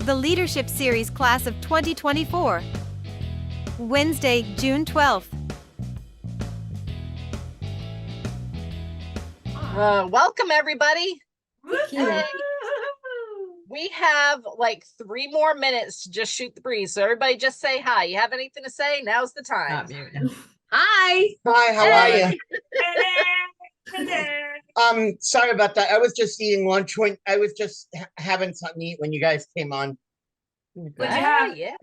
the Leadership Series Class of 2024. Wednesday, June 12th. Welcome, everybody. Hey. We have like 3 more minutes to just shoot the breeze. So everybody just say hi. You have anything to say? Now's the time. Hi. Hi, how are Hey. you? Sorry about that. I was just eating lunch when I was just having something to eat when you guys came on. What'd you have? Yeah.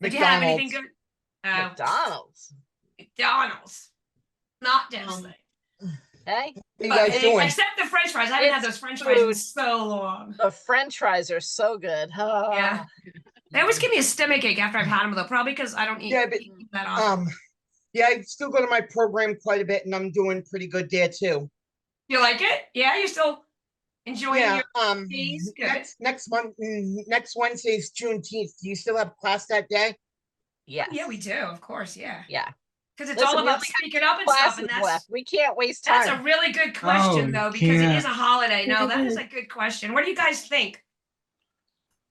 Did you have anything good? McDonald's. McDonald's. Not Disney. Hey, What are you guys doing? Except the French fries. I haven't had those French fries in so long. the French fries are so good. Oh. Yeah. They always give me a stomach ache after I've had them, though. Probably because I don't eat that often. Yeah, I still go to my program quite a bit, and I'm doing pretty good there too. You like it? Yeah, you're still enjoying your days? Good. Next Wednesday is Juneteenth. Do you still have class that day? Yes. Yeah, we do. Of course. Yeah. Yeah. Because it's all about speaking up and stuff, and that's we can't waste time. That's a really good question, though, because it is a holiday. No, that is a good question. What do you guys think?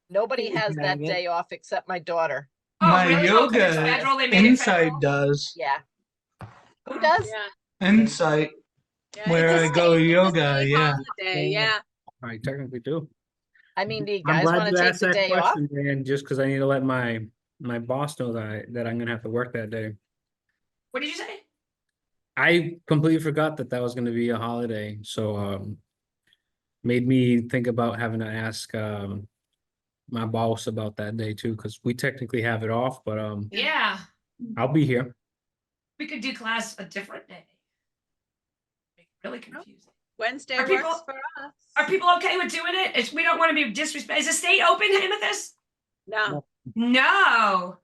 Nobody has that day off except my daughter. Oh, My really? yoga Federal? They made it Insight federal? does. Yeah. Who does? Insight, where I go yoga, yeah. Yeah. I technically do. I mean, do you I'm guys glad want to you take asked the that day off? question, Dan, just because I need to let my boss know that I'm gonna have to work that day. What did you say? I completely forgot that was gonna be a holiday, so made me think about having to ask my boss about that day too, because we technically have it off, but Yeah. I'll be here. We could do class a different day. Really confusing. Wednesday Are works people- for us. Are people okay with doing it? We don't want to be disrespectful. Is the state open, Amethyst? No. No.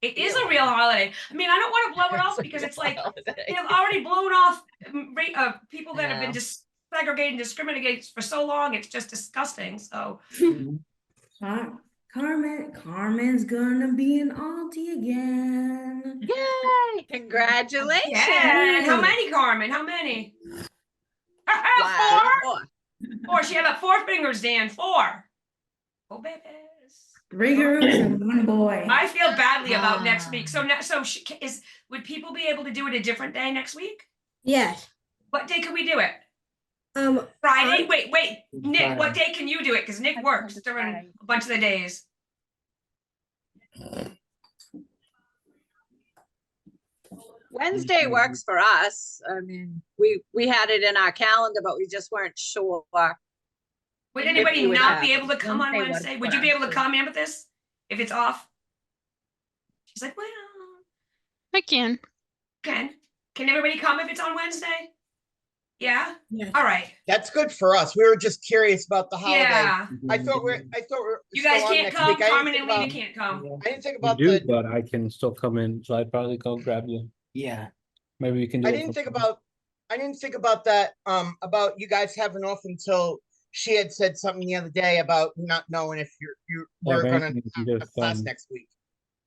It is a real holiday. I mean, I don't want to blow it off because it's like they've already blown off people that have been segregated and discriminated for so long. It's just disgusting. So Carmen's gonna be an auntie again. Yay! Congratulations. yeah. And how many, Carmen? How many? Wow. Four. She had about 4 fingers, Dan. 4. Oh, babies. 3 girls and 1 boy. I feel badly about next week. So would people be able to do it a different day next week? Yes. What day could we do it? Friday? Friday. Wait. Nick, what day can you do it? Because Nick works during a bunch of the days. Wednesday works for us. I mean, we had it in our calendar, but we just weren't sure. Would If anybody you would not have be able to come on Wednesday Wednesday? works Would for you be able to us. come, Amethyst, if it's off? She's like, well, I can. can everybody come if it's on Wednesday? Yeah? Yes. All right. That's good for us. We were just curious about the holiday. Yeah. I thought we're You still guys on can't next come. week. Carmen and Lena can't come. I didn't think We about do, but I can still come in, so I'd probably go grab you. Yeah. Maybe we can do I it didn't for- think about that, about you guys having off until she had said something the other day about not knowing if you Yeah, were if gonna anything, we can have just, class next week.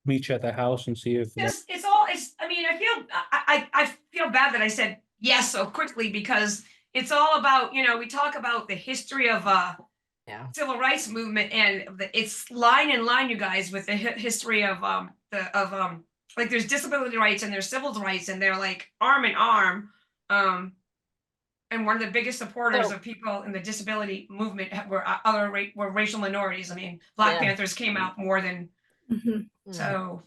meet you at the house and see if I mean, I feel bad that I said yes so quickly because it's all about, we talk about the history of civil rights movement and it's line in line, you guys, with the history of like there's disability rights and there's civil rights and they're like arm in arm. And one of the biggest supporters of people in the disability movement were were racial minorities. I mean, Black Panthers came out more than so.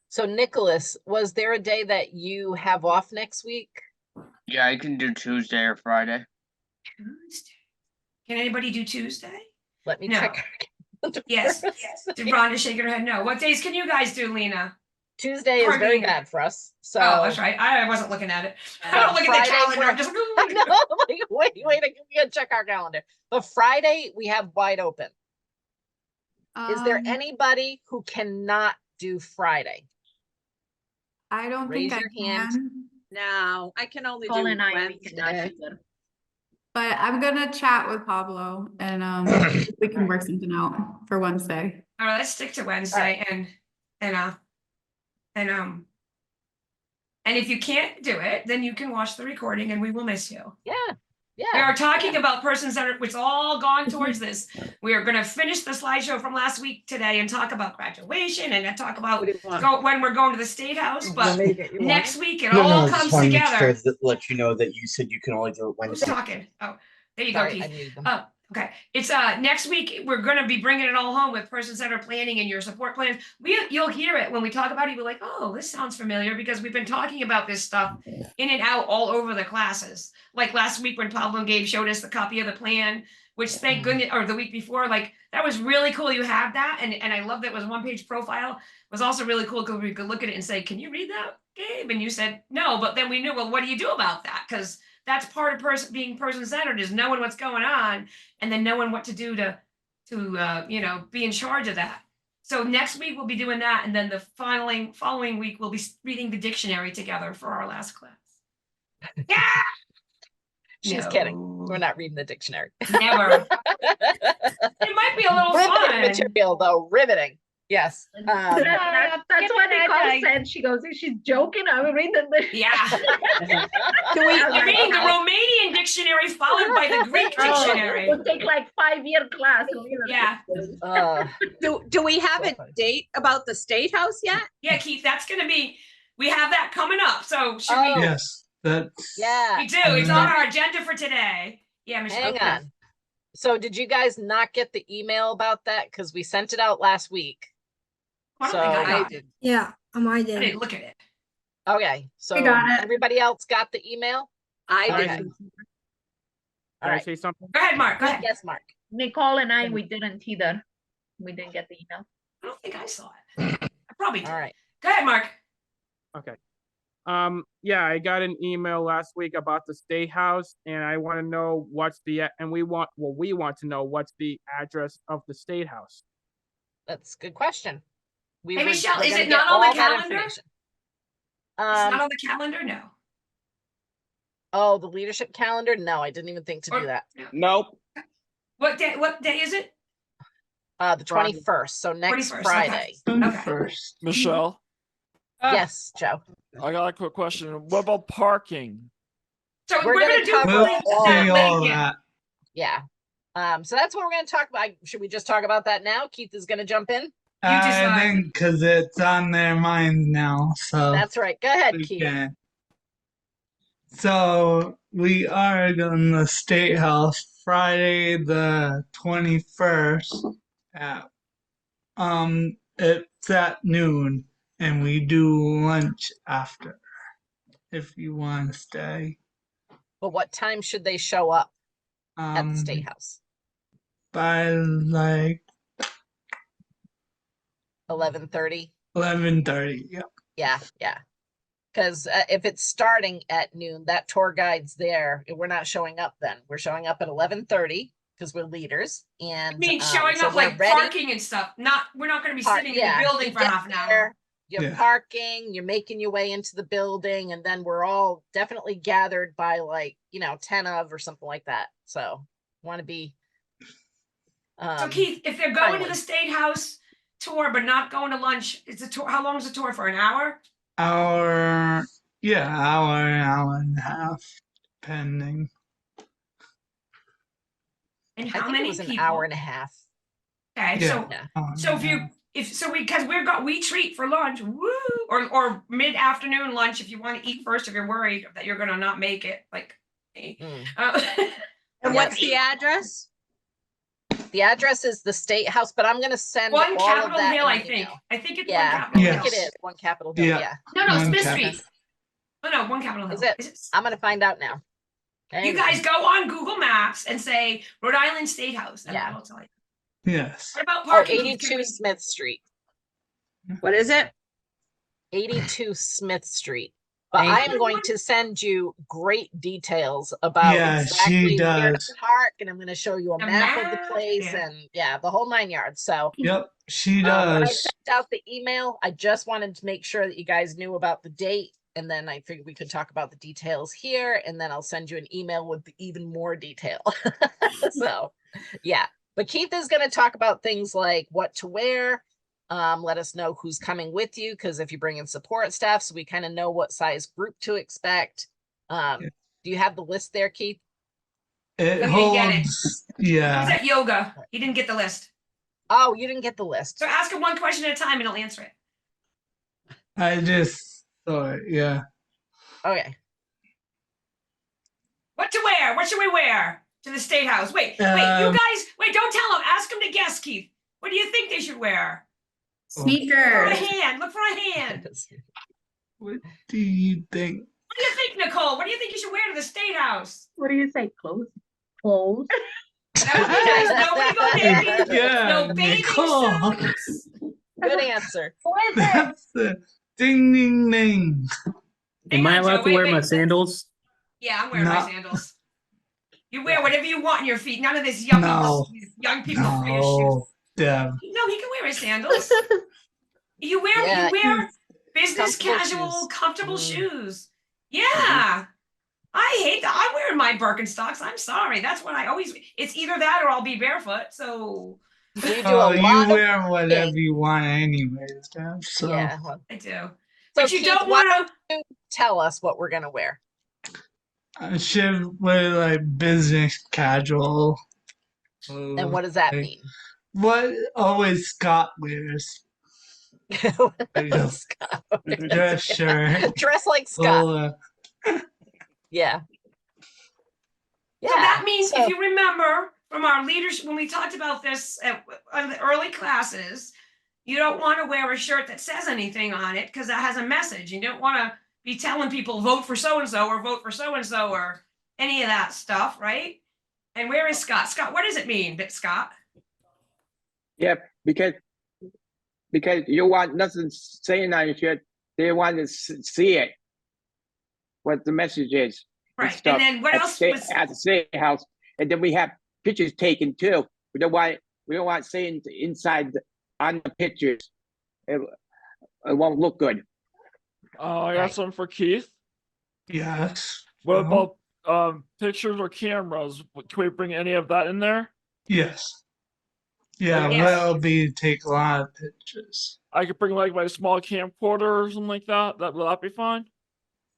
So Nicholas, was there a day that you have off next week? Yeah, I can do Tuesday or Friday. Tuesday. Can anybody do Tuesday? Let me No. check. Yes. Did Rhonda shake her head? No. What days can you guys do, Lena? Tuesday is very Carmen. bad for us. So Oh, that's right. I wasn't looking at it. I don't look at the Friday calendar. I'm we're- just I know. I'm like, wait, we gotta check our calendar. But Friday we have wide open. Is there anybody who cannot do Friday? I don't Raise think I your hand. can, No, I can only Paul do and I, we Wednesday. cannot do them. But I'm gonna chat with Pablo and we can work something out for Wednesday. all right, let's stick to Wednesday and if you can't do it, then you can watch the recording and we will miss you. Yeah. We Yeah. are talking about person-centered, it's all gone towards this. We are gonna finish the slideshow from last week today and talk about graduation and then talk about What do you want? when we're going to the State House, Want but me to get you water? next week it No, all I just comes wanted to make together. sure that let you know that you said you can only do it Who's Wednesday. talking? Oh, there you go, Sorry, I Keith. muted them. Oh, okay. It's next week we're gonna be bringing it all home with person-centered planning and your support plans. You'll hear it when we talk about it. You'll be like, oh, this sounds familiar because we've been talking about this stuff in and out all over the classes. Like last week when Pablo and Gabe showed us the copy of the plan, which thank goodness, or the week before, like that was really cool. You have that, and I love that it was a one-page profile. It was also really cool because we could look at it and say, can you read that, Gabe? And you said no, but then we knew, well, what do you do about that? Because that's part of being person-centered is knowing what's going on and then knowing what to do to be in charge of that. So next week we'll be doing that, and then the following week we'll be reading the dictionary together for our last class. Yeah. She's kidding. We're not reading the dictionary. Never. It might be a little Riveting fun. material though, riveting. Yes. That's what Nicole said. She goes, is she joking? I will read the. Yeah. Do we? I'm reading the Romanian dictionary followed by the Greek dictionary. We'll take like 5-year class. Yeah. Do we have a date about the State House yet? Yeah, Keith, we have that coming up. So should Oh. we? Yes, that's. Yeah. We do. It's on our agenda for today. Yeah, Michelle. Hang on. So did you guys not get the email about that? Because we sent it out last week. I don't think I got it. Yeah, I I did. didn't look at it. Okay, so got it. everybody else got the email? I Okay. didn't. All right. say something? Go ahead, Mark. Go ahead. Yes, Mark. Nicole and I, we didn't either. We didn't get the email. I don't think I saw it. I probably did. All right. Go ahead, Mark. Okay. Yeah, I got an email last week about the State House, and I want to know we want to know what's the address of the State House. That's a good question. Hey, Michelle, we're is gonna it get not on the all that calendar? information. It's not on the calendar? No. Oh, the leadership calendar? No, I didn't even think to do that. Nope. What day is it? The Friday. 21st, so next 21st, Friday. Okay. First. Michelle, Yes, Joe. I got a quick question. What about parking? So We're we're gonna gonna do cover We'll all say of all yeah. that. Yeah. So that's what we're gonna talk about. Should we just talk about that now? Keith is gonna jump in. I decide. think because it's on their minds now, so. That's right. Go ahead, we Keith. can. So we are going to the State House Friday the 21st at it's at noon, and we do lunch after if you want to stay. But what time should they show up at the Um, State House? by like 11:30. 11:30. Yep. Yeah. Because if it's starting at noon, that tour guide's there. We're not showing up then. We're showing up at 11:30 because we're leaders. And I mean, showing so up we're like ready. parking and stuff. We're not gonna be sitting in the building you for get half an hour. there, You're Yeah. parking, you're making your way into the building, and then we're all definitely gathered by 10 of or something like that. So want to be. So Keith, if they're going to timely. the State House tour but not going to lunch, it's a tour. How long is the tour for? An hour? Hour and a half, depending. And I how think many it was an people? hour and a half. Okay, Yeah. so we treat for lunch, woo, or mid-afternoon lunch if you want to eat first if you're worried that you're gonna not make it, like me. And what's the address? The address is the State House, but I'm gonna send One all of Capitol that Hill, in I an think. email. I think it's Yeah, one Capitol Yes. I Hill. think it is one Capitol Hill. Yeah. Yeah, No, One Smith Capitol. Street. Oh no, one Capitol Hill. Is it? I'm gonna find out now. You Hang guys on. go on Google Maps and say Rhode Island State House. And Yeah. I'll tell you. Yes. What about Oh, parking? 82 Smith Street. What is it? 82 Smith Street. But Thank I am going to send you great details about Yeah, exactly she where to does. park, and I'm going to show you a The map of the map, place yeah. and the whole 9 yards. So Yep. She when I does. sent out the email, I just wanted to make sure that you guys knew about the date, and then I figured we could talk about the details here, and then I'll send you an email with even more detail. So yeah, but Keith is going to talk about things like what to wear. Let us know who's coming with you, because if you bring in support staff, so we kind of know what size group to expect. Do you have the list there, Keith? It So you didn't get it. holds, He was yeah. at yoga. He didn't get the list. Oh, you didn't get the list. So ask him one question at a time and he'll answer it. I just thought, yeah. Okay. What to wear? What should we wear to the State House? Wait, you guys, don't tell him. Ask him to guess, Keith. What do you think they should wear? For Sneakers. a hand. Look for a hand. What do you think? What do you think, Nicole? What do you think you should wear to the State House? What do you say? Clothes? Clothes? That would be nice. Nobody go naked. Yeah, No bathing Nicole. suits. Good answer. That's the ding ding ding. Am I Hang on, allowed Joe, to wait, wear wait. my sandals? Yeah, I'm wearing my No. sandals. You wear whatever you want in your feet. None of this yucky, No. these young people for your shoes. No, Deb. No, he can wear his sandals. You wear Yeah, business comfortable casual, shoes. comfortable Mm. shoes. Yeah. I hate that. I'm wearing my Birkenstocks. I'm sorry. That's what I always. It's either that or I'll be barefoot. So We do Oh, a you lot of wear whatever thing. you want anyways, Deb. So Yeah. Well, I do. so But you Keith, don't why want to. don't you tell us what we're gonna wear? I should wear like business casual. And what does that like, mean? What always Scott wears. Like a Scott. dress shirt. Dress like Scott. Full of- Yeah. Yeah. So that means so- if you remember from our leadership, when we talked about this at the early classes, you don't want to wear a shirt that says anything on it because that has a message. You don't want to be telling people vote for so-and-so or vote for so-and-so or any of that stuff, right? And where is Scott? Scott, what does it mean, Scott? Yeah, because you want nothing saying on your shirt. They want to see it. What the message is. Right. stuff And then what at else the was at the State House, and then we have pictures taken too. We don't want saying inside on the pictures. It won't look good. I got something for Keith. Yes. What Uh-huh. about pictures or cameras? Can we bring any of that in there? Yes. Yeah, Yes. we'll be take a lot of pictures. I could bring like my small camcorder or something like that. Will that be fine?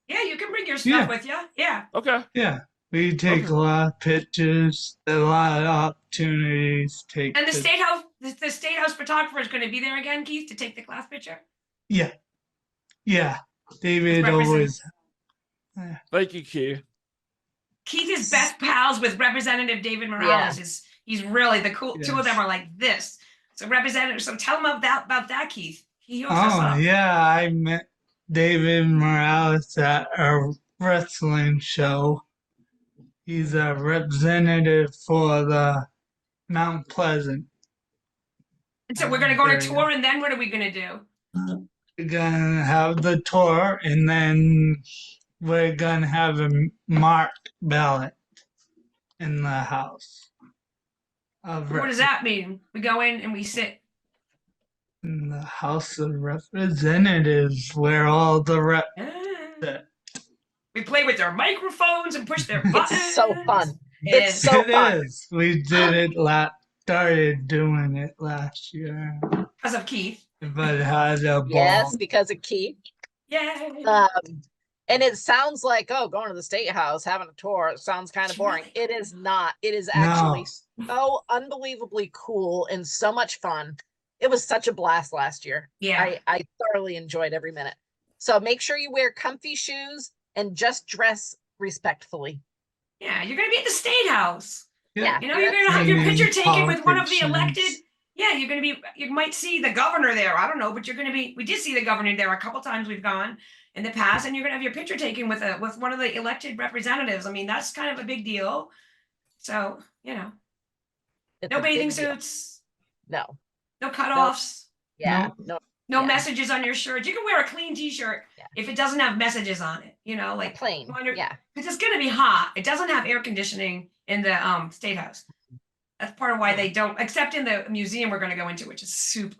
Yeah, you can bring your stuff Yeah. with you. Yeah. Okay. Yeah. We take Okay. a lot of pictures, a lot of opportunities to take And the pic- State House, the State House photographer is going to be there again, Keith, to take the class picture. Yeah. Yeah. David Represent- always Thank you, Keith. Keith is best pals with Representative David Morales. He's really the cool. Two of them Yes. are like this. So Representative, so tell him about that, Keith. He hooks us Oh up. yeah, I met David Morales at a wrestling show. He's a representative for the Mount Pleasant. And so we're gonna go on a There you tour, and then what are we gonna do? We're gonna have the tour, and then we're gonna have a marked ballot in the house. Of What does that mean? We go in and we sit. in the House of Representatives, where all the rep. sit. We play with their microphones and push their buttons. It's so fun. It It's is. so It fun. is. We did it started doing it last year, Because of Keith. but it had a ball. Yes, because of Keith. Yay. And it sounds like, oh, going to the State House, having a tour, it sounds kind of It's boring. really It is not. It is No. actually so unbelievably cool and so much fun. It was such a blast last year. Yeah. I thoroughly enjoyed every minute. So make sure you wear comfy shoes and just dress respectfully. Yeah, you're gonna be at the State House. Yeah. You know, you're gonna have your And picture taken with one of the politicians. elected. Yeah, you're gonna be. You might see the governor there. I don't know, but you're gonna be. We did see the governor there a couple times. We've gone in the past, and you're gonna have your picture taken with one of the elected representatives. I mean, that's kind of a big deal. So no It's a bathing big deal. suits, No. no cutoffs, Yeah. No. no Yeah. messages on your shirt. You can wear a clean T-shirt Yeah. if it doesn't have messages on it. Like Plain. wonder- Yeah. because it's gonna be hot. It doesn't have air conditioning in the State House. That's part of why they don't, except in the museum we're gonna go into, which is super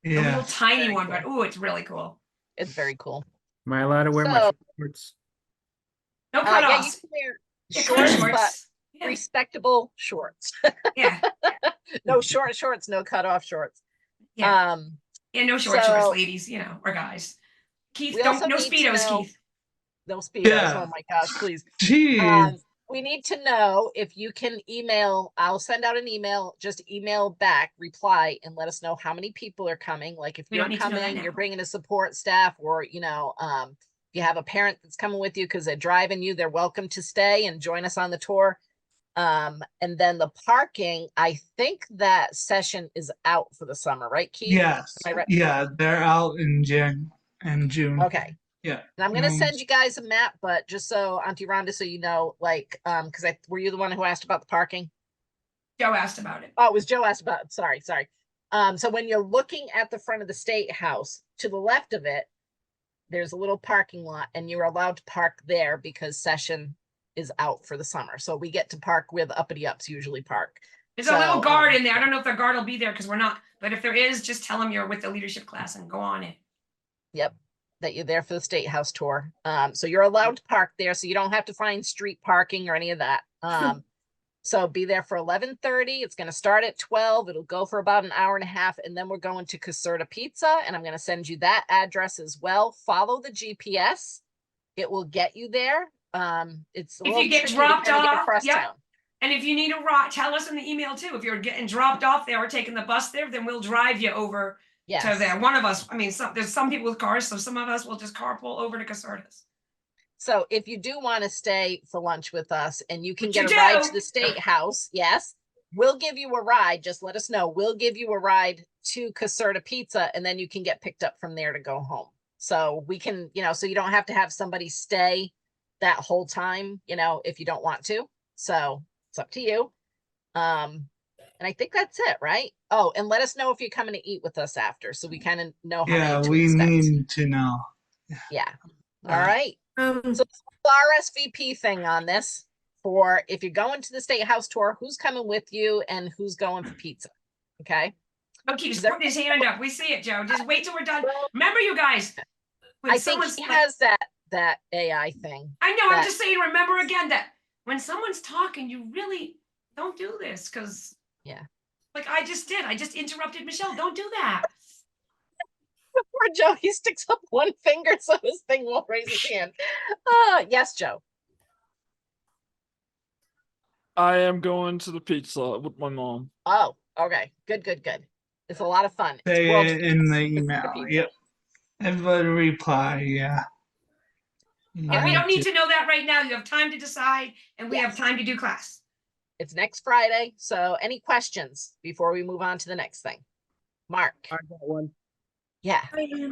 a Yeah. little tiny Very one, cool. but ooh, it's really cool. It's very cool. Am I allowed to wear my So- shorts? No Yeah, you cutoffs. can wear Yeah, cut shorts, but shorts. Yeah. respectable shorts. Yeah. No short shorts, no cutoff shorts. Yeah. Yeah, no short so- shorts, ladies, or guys. Keith, We don't also no need to speedos, know- Keith. No speedos. Yeah. Oh my gosh, please. Jeez. we need to know if you can email, I'll send out an email, just email back, reply, and let us know how many people are coming. Like if We you're don't need to know that coming, you're now. bringing a support staff, or, if you have a parent that's coming with you because they're driving you, they're welcome to stay and join us on the tour. And then the parking, I think that session is out for the summer, right, Keith? Yes. Am I right? Yeah, they're out in June. Okay. Yeah. And I'm gonna Mm. send you guys a map, but just so Auntie Rhonda, so you know, like, were you the one who asked about the parking? Joe asked about it. Oh, it was Joe asked about, sorry. So when you're looking at the front of the State House, to the left of it, there's a little parking lot and you're allowed to park there because session is out for the summer. So we get to park where the uppity ups usually park. There's a little So, guard in there. I don't know if the guard will be there because we're not, but if there is, just tell them you're with the leadership class and go on in. Yep, that you're there for the State House tour. So you're allowed to park there, so you don't have to find street parking or any of that. So be there for 11:30. It's going to start at 12. It'll go for about an hour and a half, and then we're going to Caserta Pizza, and I'm going to send you that address as well. Follow the GPS. It will get you there. It's a If little you get tricky dropped depending on off, across yep. town. And if you need a ride, tell us in the email too. If you're getting dropped off there or taking the bus there, then we'll drive you over Yes. to there. One of us, I mean, there's some people with cars, so some of us will just carpool over to Caserta's. So if you do want to stay for lunch with us and you can Which get you a ride do. to the State House, yes, we'll give you a ride. Just let us know. We'll give you a ride to Caserta Pizza, and then you can get picked up from there to go home. So we can, so you don't have to have somebody stay that whole time, if you don't want to. So it's up to you. And I think that's it, right? Oh, and let us know if you're coming to eat with us after, so we kind of know how Yeah, many to we expect. need to know. Yeah. All right. So this is the RSVP thing on this for if you're going to the State House tour, who's coming with you and who's going for pizza. Okay. Oh, keeps putting his hand up. We see it, Joe. Just wait till we're done. Remember, you guys. When I think someone's he like- has that AI thing. I know. I'm that- just saying. Remember again that when someone's talking, you really don't do this because. Yeah. Like I just did. I just interrupted Michelle. Don't do that. Poor Joe, he sticks up one finger so his thing won't raise his hand. Yes, Joe. I am going to the pizza with my mom. Oh, okay. Good. It's a lot of fun. It's Say world it in the famous email. pizza. Yep. Everybody reply. Yeah. And we don't need to know that right now. You have time to decide, and we have Yes. time to do class. It's next Friday. So any questions before we move on to the next thing? Mark. I got one. Yeah. Is there any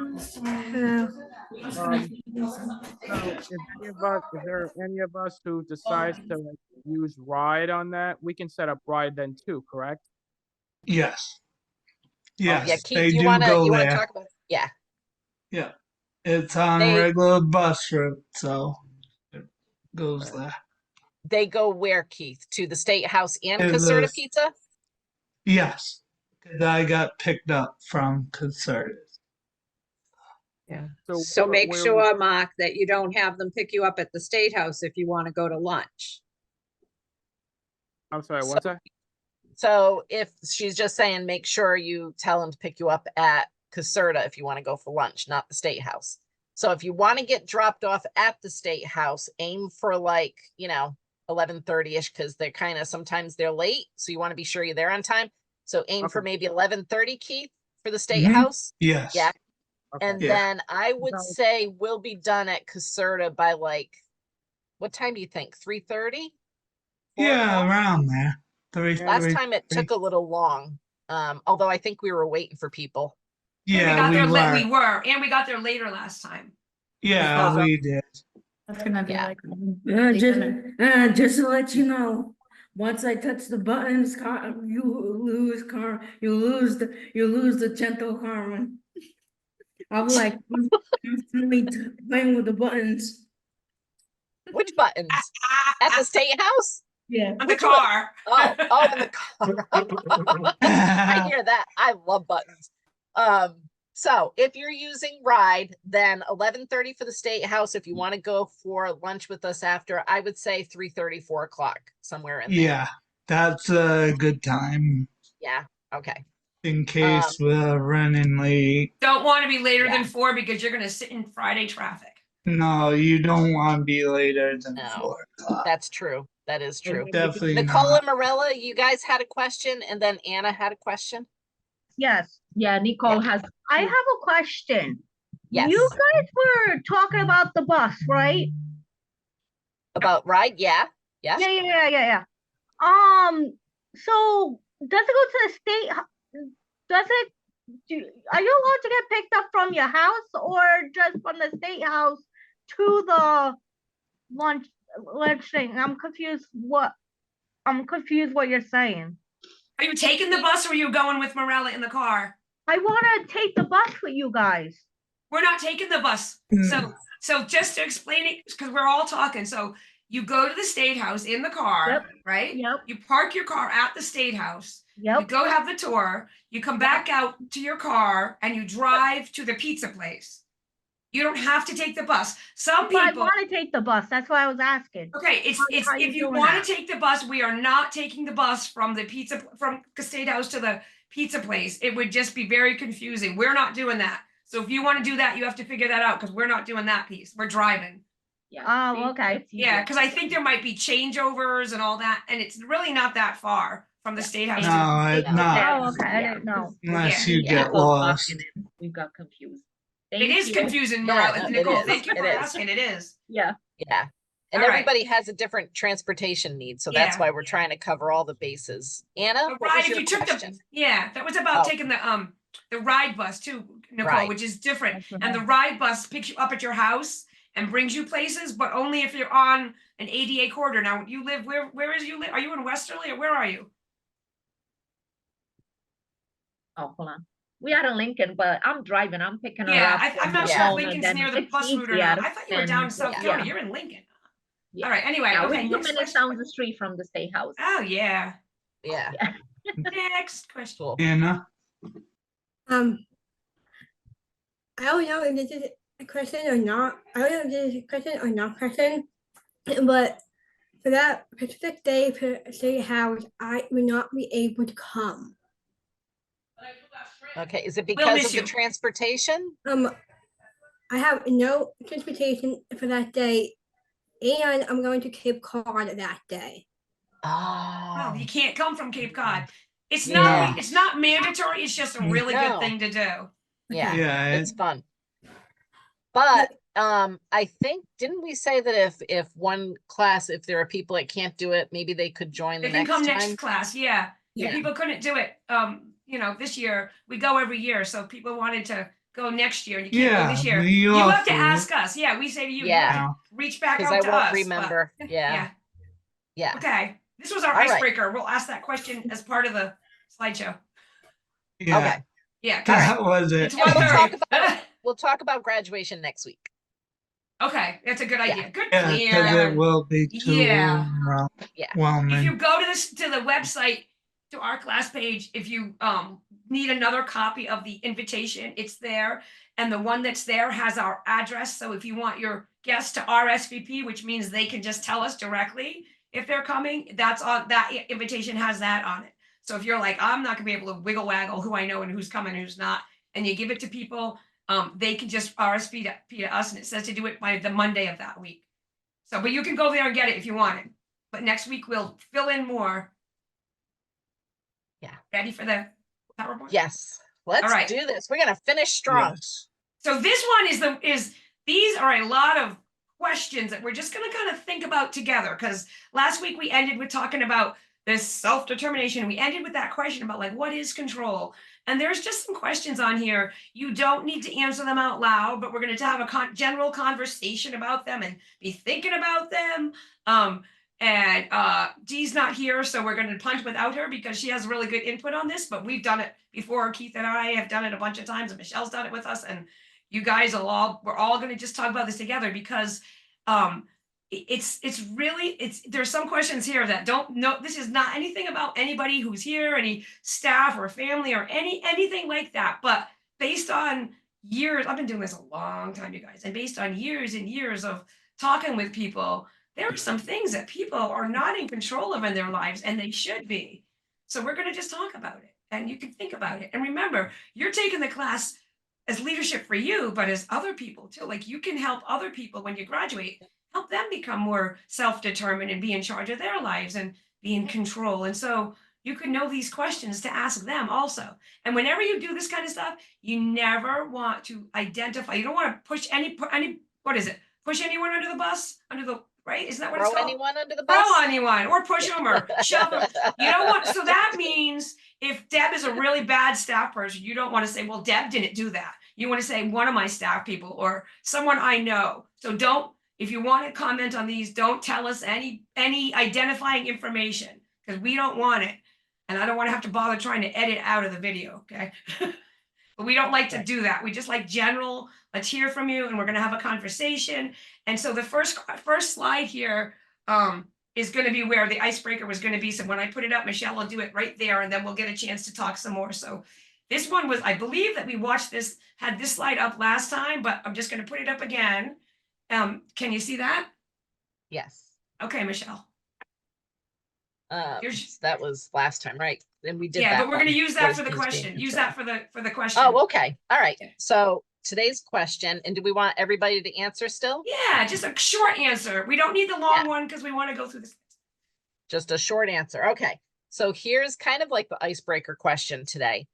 of us who decides to use Ride on that? We can set up Ride then too, correct? Yes. Yes. Yeah, Keith, they you do wanna go there. talk about it? Yeah. Yeah. It's on They- regular bus route, so it goes there. They go where, Keith? To the State House and To Caserta the- Pizza? Yes. Because I got picked up from Concerted. Yeah. So make where sure, Mark, that you don't have them pick you up at the State House if you want to go to lunch. I'm sorry, what's that? So if she's just saying, make sure you tell them to pick you up at Caserta if you want to go for lunch, not the State House. So if you want to get dropped off at the State House, aim for 11:30ish, because they're sometimes they're late. So you want to be sure you're there on time. So aim for Okay. maybe 11:30, Keith, for the State Mhm. House. Yes. Yeah. Okay. And Yeah. then I would No. say we'll be done at Caserta by what time do you think? 3:30? Yeah, around there. Last time it took a little long. Although I think we were waiting for people. Yeah, we we were. we were, and we got there later last time. Yeah, we did. That's gonna be Yeah. like. Just to let you know, once I touch the buttons, you lose the gentle Carmen. I'm like constantly playing with the buttons. Which buttons? At the State House? Yeah. On the car. Oh, in the car. I hear that. I love buttons. So if you're using Ride, then 11:30 for the State House. If you want to go for lunch with us after, I would say 3:30, 4 o'clock, somewhere in there. Yeah, that's a good time Yeah. Okay. in case we're running late. Don't want to be later Yeah. than 4 because you're going to sit in Friday traffic. No, you don't want to be later than No. 4 o'clock. That's true. That is true. Definitely Nicole not. and Marilla, you guys had a question, and then Anna had a question. Yes, yeah, Nicole Yeah. has. I have a question. Yes. You guys were talking about the bus, right? About ride? Yeah. Yeah. Yeah. So does it go to the state? Does it? Are you allowed to get picked up from your house or just from the state house to the lunch thing? I'm confused. I'm confused what you're saying. Are you taking the bus or are you going with Morella in the car? I want to take the bus with you guys. We're not taking the bus. So just to explain it, because we're all talking. So you go to the State House in the car, Yep. right? Yep. You park your car at the State House. You Yep. go have the tour. You come back out to your car and you drive to the pizza place. You don't have to take the bus. Some But I people. want to take the bus. That's why I was asking. Okay, it's How you if you doing want that? to take the bus, we are not taking the bus from the State House to the pizza place. It would just be very confusing. We're not doing that. So if you want to do that, you have to figure that out because we're not doing that piece. We're driving. Yeah. Oh, okay. Yeah, because I think there might be changeovers and all that, and it's really not that far from the State House. No, it's not. Oh, okay. I didn't know. Unless Yeah. you get lost. We got confused. It is confusing, Yeah, Morales. no, it Nicole, is. thank you It for is. asking. It is. Yeah. Yeah. And All right. everybody has a different transportation need, so that's Yeah. why we're trying to cover all the bases. Anna, what Right, was if your you took question? that was about Oh. taking the ride bus too, Nicole, Right. which is different. That's And the ride bus picks you up at your house and brings you places, but only if you're on an ADA corridor. Now, you live where is you live? Are you in Westerly or where are you? Oh, hold on. We are in Lincoln, but I'm driving. I'm picking her Yeah, up. I'm not Yeah. sure if home, and Lincoln's then near the it's bus route or easier not. I thought you were down in South yeah. County. You're in Lincoln. Yeah. All right, anyway, Yeah, okay, we're 2 next minutes question. down the street from the State House. Oh, yeah. Yeah. Next question. Cool. Anna? I don't know if this is a question or not. I don't know if this is a question or not question, but for that specific day for State House, I would not be able to come. Okay, is it We'll because miss of the you. transportation? I have no transportation for that day, and I'm going to Cape Cod that day. Oh, Oh, you can't come from Cape Cod. It's Yeah. not it's not mandatory, it's just a really No. good thing to do. yeah, Yeah, it's fun. But I think, didn't we say that if one class, if there are people that can't do it, maybe they could join the They can next come time? next class, yeah. If Yeah. people couldn't do it, this year, we go every year, so if people wanted to go next year, and you can't go yeah. this year. You You have also- to ask us, yeah, we say to you, you Yeah. have to reach back Because out I to us. won't but- remember. Yeah, yeah. Okay, this was our All right. icebreaker. We'll ask that question as part of the slideshow. Yeah, Okay. Yeah, that was it. it's And we'll talk 1:30. about we'll talk about graduation next week. Okay, that's a good idea. Good Yeah, because plan. it will be too Yeah. Yeah. If overwhelming. you go to the website, to our class page, if you need another copy of the invitation, it's there. And the one that's there has our address. So if you want your guests to RSVP, which means they can just tell us directly if they're coming, that's on that invitation has that on it. So if you're like, I'm not gonna be able to wiggle waggle who I know and who's coming and who's not, and you give it to people, they can just RSVP to us, and it says to do it by the Monday of that week. So, but you can go there and get it if you want it. But next week we'll fill in more. Yeah. Ready for the PowerPoint? Yes, let's All right. do this. We're gonna finish strong. Yes. So this one these are a lot of questions that we're just gonna kind of think about together, because last week we ended with talking about this self-determination. We ended with that question about like, what is control? And there's just some questions on here. You don't need to answer them out loud, but we're gonna have a general conversation about them and be thinking about them. Dee's not here, so we're gonna punt without her because she has really good input on this, but we've done it before. Keith and I have done it a bunch of times, and Michelle's done it with us, and you guys we're all gonna just talk about this together because there's some questions here that don't know, this is not anything about anybody who's here, any staff or family or anything like that, but based on years, I've been doing this a long time, you guys, and based on years and years of talking with people, there are some things that people are not in control of in their lives, and they should be. So we're going to just talk about it, and you can think about it. And remember, you're taking the class as leadership for you, but as other people too. Like, you can help other people when you graduate help them become more self-determined and be in charge of their lives and be in control. And so you could know these questions to ask them also. And whenever you do this kind of stuff, you never want to identify. You don't want to push any what is it? Push anyone under the bus, right? Isn't that what it's Throw called? anyone under the bus? Throw anyone or push them or shove them. You don't want, so that means if Deb is a really bad staff person, you don't want to say, well, Deb didn't do that. You want to say one of my staff people or someone I know. So don't, if you want to comment on these, don't tell us any identifying information because we don't want it. And I don't want to have to bother trying to edit out of the video, okay? But we don't like to do that. We just like general, let's hear from you and we're going to have a conversation. And so the first slide here is going to be where the icebreaker was going to be. So when I put it up, Michelle will do it right there and then we'll get a chance to talk some more. So this one was, I believe that we watched this, had this slide up last time, but I'm just going to put it up again. Can you see that? Yes. Okay, Michelle. That was last time, right? And we did Yeah, that but we're going to one, use that was for the being question. Use controlled. that for the question. Oh, okay. All right. So today's question, and do we want everybody to answer still? Yeah, just a short answer. We don't need the long one because we want to go through this. Just a short answer. Okay. So here's kind of like the icebreaker question today.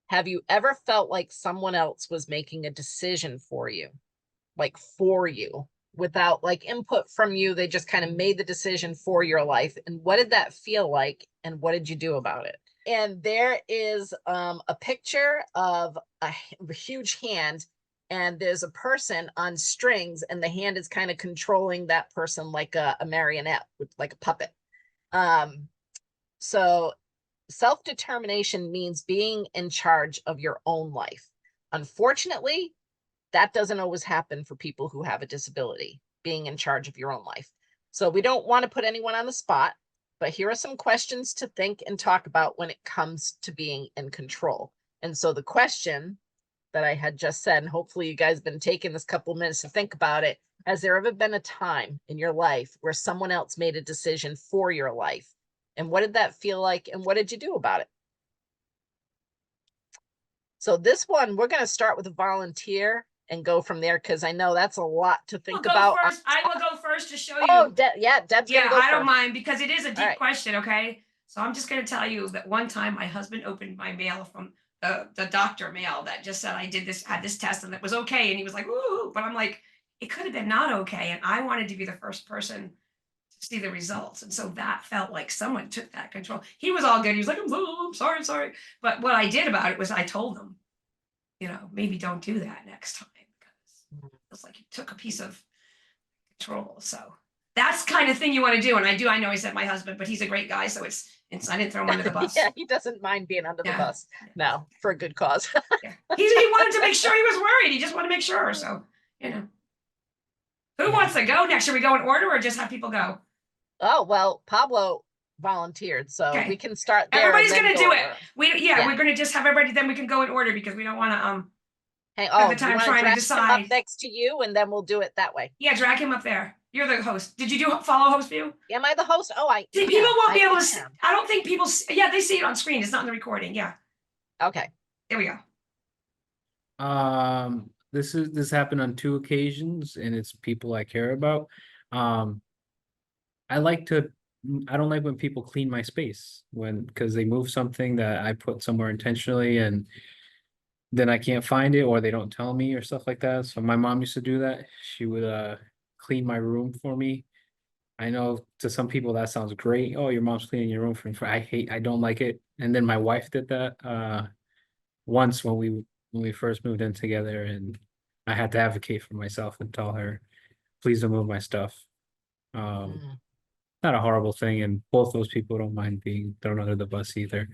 Have you ever felt like someone else was making a decision for you? Like for you, without like input from you, they just kind of made the decision for your life. And what did that feel like? And what did you do about it? And there is a picture of a huge hand, and there's a person on strings, and the hand is kind of controlling that person like a marionette, like a puppet. So self-determination means being in charge of your own life. Unfortunately, that doesn't always happen for people who have a disability, being in charge of your own life. So we don't want to put anyone on the spot, but here are some questions to think and talk about when it comes to being in control. And so the question that I had just said, and hopefully you guys have been taking this couple of minutes to think about it, has there ever been a time in your life where someone else made a decision for your life? And what did that feel like? And what did you do about it? So this one, we're going to start with a volunteer and go from there, because I know that's a lot to think about. First. I will go first to show you. Oh, yeah, Deb's gonna go I don't first. mind because it is a deep right. question, okay? So I'm just going to tell you that one time my husband opened my mail from the doctor mail that just said I had this test and it was okay. And he was like, ooh, but I'm like, it could have been not okay. And I wanted to be the first person to see the results. And so that felt like someone took that control. He was all good. He was like, I'm sorry. But what I did about it was I told him, maybe don't do that next time. Because it was like he took a piece of control. So that's the kind of thing you want to do. And I know I said my husband, but he's a great guy. So I didn't throw him under the bus. Yeah, he doesn't mind being under the bus. No, for a good cause. Yeah. He wanted to make sure he was worried. He just wanted to make sure. So, who wants to go next? Should we go in order or just have people go? Oh, well, Pablo volunteered, so Okay. we can start there. Everybody's and then going to do go it. over. We're going to just have everybody, then we can go in order because we don't want to, Hey, the do time you want trying to drag him decide. up next to you, and then we'll do it that way. yeah, drag him up there. You're the host. Did you follow host view? Am I the host? Oh, See, people won't be able to see. I don't think people, yeah, they see it on screen. It's not in the recording. Yeah. Okay. There we go. This happened on 2 occasions, and it's people I care about. I don't like when people clean my space because they move something that I put somewhere intentionally and then I can't find it, or they don't tell me or stuff like that. So my mom used to do that. She would clean my room for me. I know to some people that sounds great. Oh, your mom's cleaning your room for me. I don't like it. And then my wife did that once when we first moved in together, and I had to advocate for myself and tell her, please don't move my stuff. Not a horrible thing, and both those people don't mind being thrown under the bus either.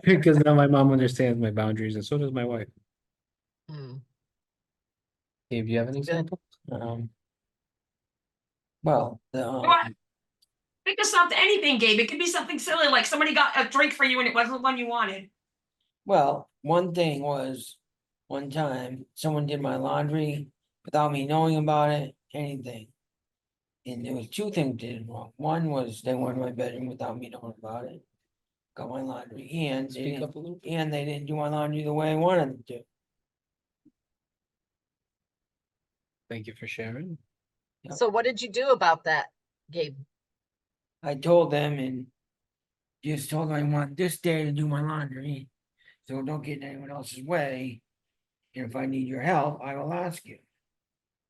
Because now my mom understands my boundaries, and so does my wife. Dave, do you have an example? Think of something, anything, Gabe. It could be something silly, like somebody got a drink for you and it wasn't the one you wanted. Well, one thing was, one time, someone did my laundry without me knowing about it, anything. And there was 2 things they did wrong. One was they went in my bedroom without me knowing about it. Got my laundry, and they didn't do my laundry the way I wanted them to. Thank you for sharing. Yep. So what did you do about that, Gabe? I told them and just told them I want this day to do my laundry, so don't get in anyone else's way. And if I need your help, I will ask you.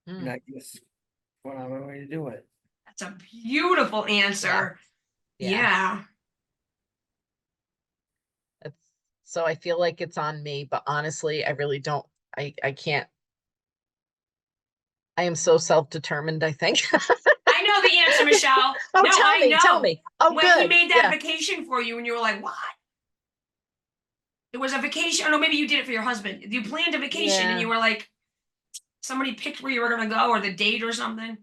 And I just went on my way to do it. That's a beautiful answer. Yeah. So I feel like it's on me, but honestly, I really don't, I can't. I am so self-determined, I think. I know the answer, Michelle. Oh, No, tell me. Oh, when he good. made that Yeah. vacation for you and you were like, what? It was a vacation. Or no, maybe you did it for your husband. You planned a vacation and Yeah. you were like, somebody picked where you were going to go or the date or something.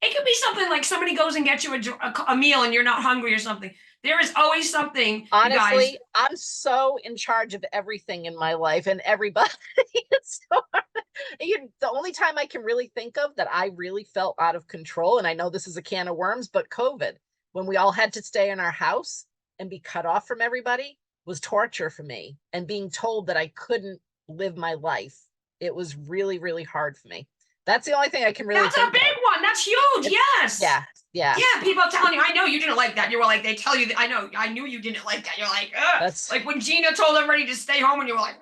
It could be something like somebody goes and gets you a meal and you're not hungry or something. There is always something, you guys. Honestly, I'm so in charge of everything in my life and everybody. It's so hard. The only time I can really think of that I really felt out of control, and I know this is a can of worms, but COVID, when we all had to stay in our house and be cut off from everybody, was torture for me. And being told that I couldn't live my life, it was really, really hard for me. That's the only thing I can really That's think a big of. one. That's huge. Yes. Yeah. Yeah, people telling you, I know you didn't like that. You were like, they tell you that, I know, I knew you didn't like that. You're like, ugh. That's like when Gina told everybody to stay home and you were like,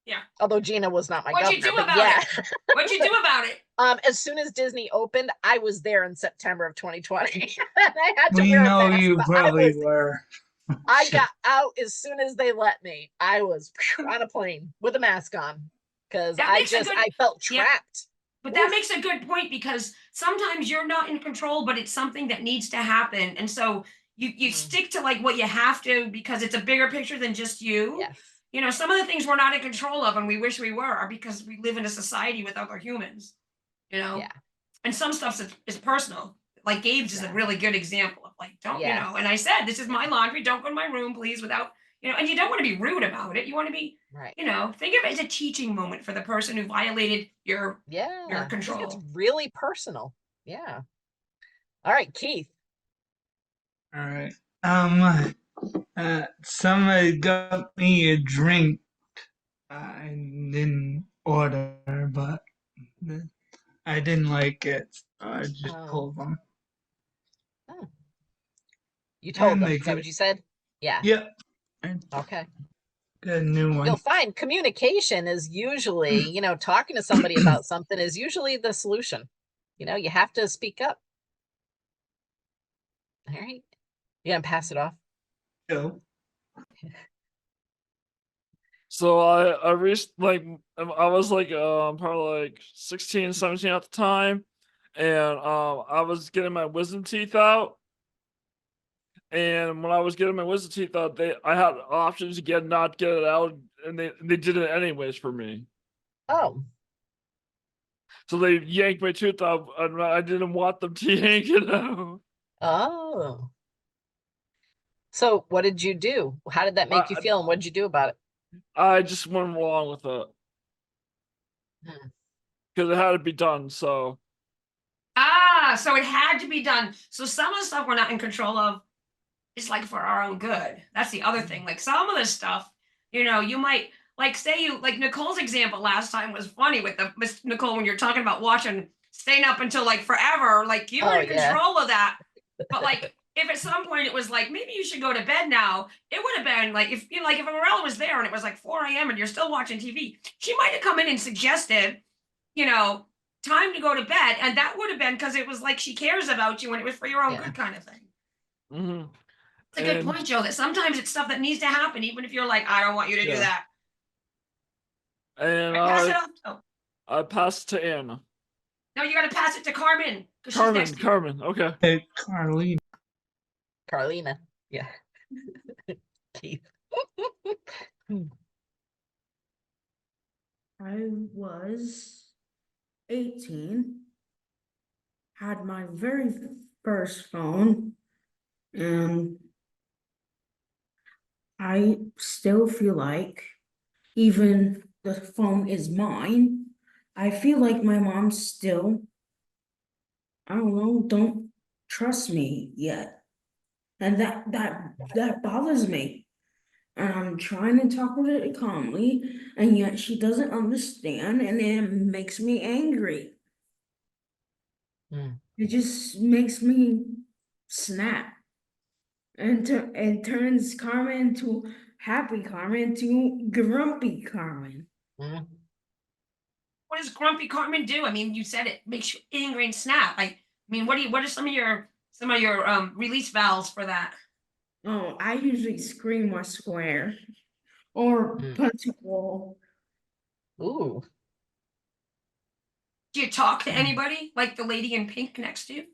yeah. Although Gina was not my What'd you governor, do but about yeah. it? What'd you do about it? As soon as Disney opened, I was there in September of 2020. I had to We wear a know mask, you but probably were. I got out as soon as they let me. I was on a plane with a mask on because That makes a good- I felt Yeah. trapped. But that makes a good point because sometimes you're not in control, but it's something that needs to happen. And so you stick to like what you have to because it's a bigger picture than just you. Yes. You know, some of the things we're not in control of and we wish we were are because we live in a society with other humans. You know? Yeah. And some stuff is personal. Like Gabe's is a really good example of like, don't, you Yes. know, and I said, this is my laundry, don't go to my room, please, without, you know, and you don't want to be rude about it. You want to be, Right. you know, think of it as a teaching moment for the person who violated your Yeah. control. It's really personal. Yeah. All right, Keith. All right. Somebody got me a drink. I didn't order, but I didn't like it. So I just told them. You told And them. they Is that did. what you said? Yeah. Yep. Okay. Got a new one. You'll find communication is usually, you know, talking to somebody about something is usually the solution. You know, you have to speak up. All right. You gonna pass it off? Go. So I reached like I was like probably like 16, 17 at the time, and I was getting my wisdom teeth out. And when I was getting my wisdom teeth out, I had options to get not get it out, and they did it anyways for me. Oh. So they yanked my tooth out, and I didn't want them to yank it out. Oh. So what did you do? How did that make you feel, and what did you do about it? I just went along with it because it had to be done. So So it had to be done. So some of the stuff we're not in control of is like for our own good. That's the other thing. Like some of the stuff, you know, you might like say you like Nicole's example last time was funny with the Miss Nicole when you're talking about watching staying up until like forever. Like you were in control of that. But like if at some point it was like maybe you should go to bed now, it would have been like if you know, like if Morella was there and it was like 4 a.m. and you're still watching TV, she might have come in and suggested, you know, time to go to bed, and that would have been because it was like she cares about you and it was for your own good kind of thing. Mm-hmm. It's a good point, Joe, that sometimes it's stuff that needs to happen, even if you're like, I don't want you to do that. And Pass it off. I passed it to Anna. No, you got to pass it to Carmen. 'Cause she's next to you. Carmen, okay. Hey, Carlene. Carlina. Yeah. Keith. I was 18, had my very first phone, and I still feel like, even the phone is mine, I feel like my mom still, I don't know, don't trust me yet. And that bothers me. And I'm trying to talk with her calmly, and yet she doesn't understand, and it makes me angry. It just makes me snap. And turns Carmen into happy Carmen to grumpy Carmen. What does grumpy Carmen do? I mean, you said it makes you angry and snap. I mean, what are some of your release valves for that? Oh, I usually scream or swear or punch a wall. Ooh. Do you talk to anybody like the lady in pink next to you?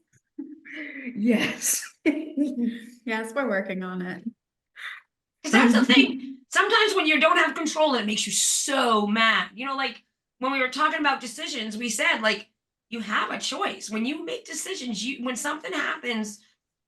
Yes. Yes, we're working on it. Because that's the thing. Sometimes when you don't have control, it makes you so mad. You know, like when we were talking about decisions, we said like you have a choice. When you make decisions, when something happens,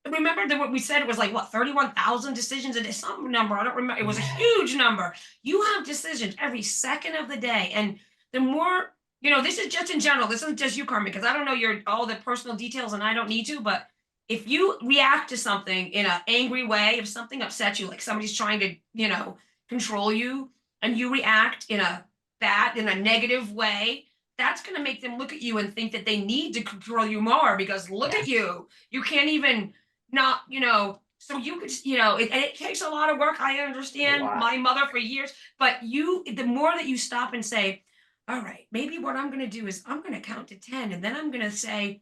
remember that what we said, it was like what, 31,000 decisions a day, some number, I don't remember. It was a huge number. You have decisions every second of the day. And the more, you know, this is just in general, this isn't just you, Carmen, because I don't know all the personal details and I don't need to, but if you react to something in an angry way, if something upsets you, like somebody's trying to, you know, control you, and you react in a negative way, that's going to make them look at you and think that they need to control you more because look at you can't even not, you know, so you could, you know, it takes a lot of work. I understand my mother for years, but the more that you stop and say, all right, maybe what I'm going to do is I'm going to count to 10 and then I'm going to say,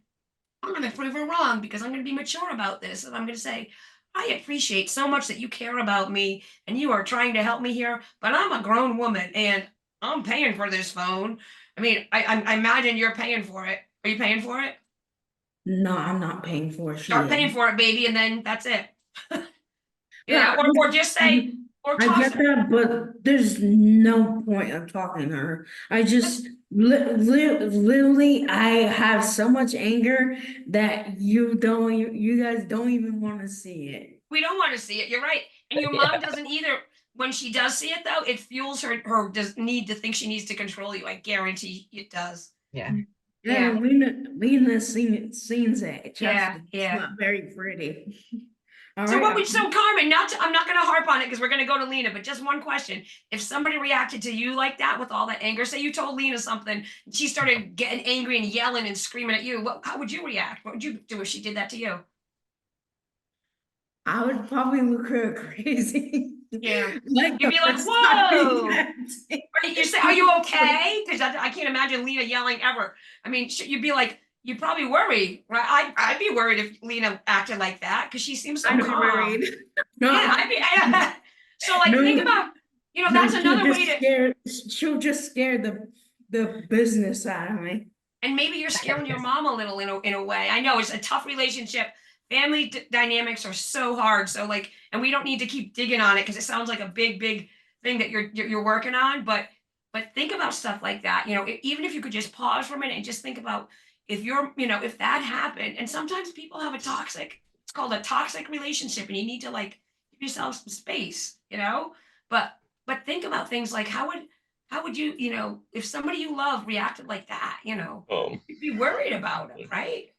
I'm going to prove her wrong because I'm going to be mature about this. And I'm going to say, I appreciate so much that you care about me and you are trying to help me here, but I'm a grown woman and I'm paying for this phone. I mean, I imagine you're paying for it. Are you paying for it? No, I'm not paying for it. Start paying for it, baby, and then that's it. Yeah, or just say, or I toss get that, but there's no point of talking to her. I just literally, I have so much anger that you guys don't even want to see it. We don't want to see it. You're right. And your mom doesn't either. When she does see it though, it fuels her need to think she needs to control you. I guarantee it does. Yeah. Yeah, Lena sings it. Trust me, Yeah. It's not very pretty. All So right, so Carmen, I'm not going to harp on it because we're going to go to Lena, but just one question. If somebody reacted to you like that with all that anger, say you told Lena something, she started getting angry and yelling and screaming at you, how would you react? What would you do if she did that to you? I would probably look her crazy. Yeah. Like You'd be like, the whoa. first Right, you say, are you okay? Because I can't imagine Lena yelling ever. I mean, you'd be like, you'd probably worry, right? I'd be worried if Lena acted like that because she seems so I'd be calm. worried. No. Yeah, so like No. think about, you know, that's another way to. She'll just scare the business out of me. And maybe you're scaring your mom a little in a way. I know it's a tough relationship. Family dynamics are so hard. So like, and we don't need to keep digging on it because it sounds like a big thing that you're working on. But think about stuff like that. You know, even if you could just pause for a minute and just think about if if that happened. And sometimes people have it's called a toxic relationship, and you need to like give yourself some space. You know, but think about things like how would you, you know, if somebody you love reacted like that, you know, you'd be worried about it, right?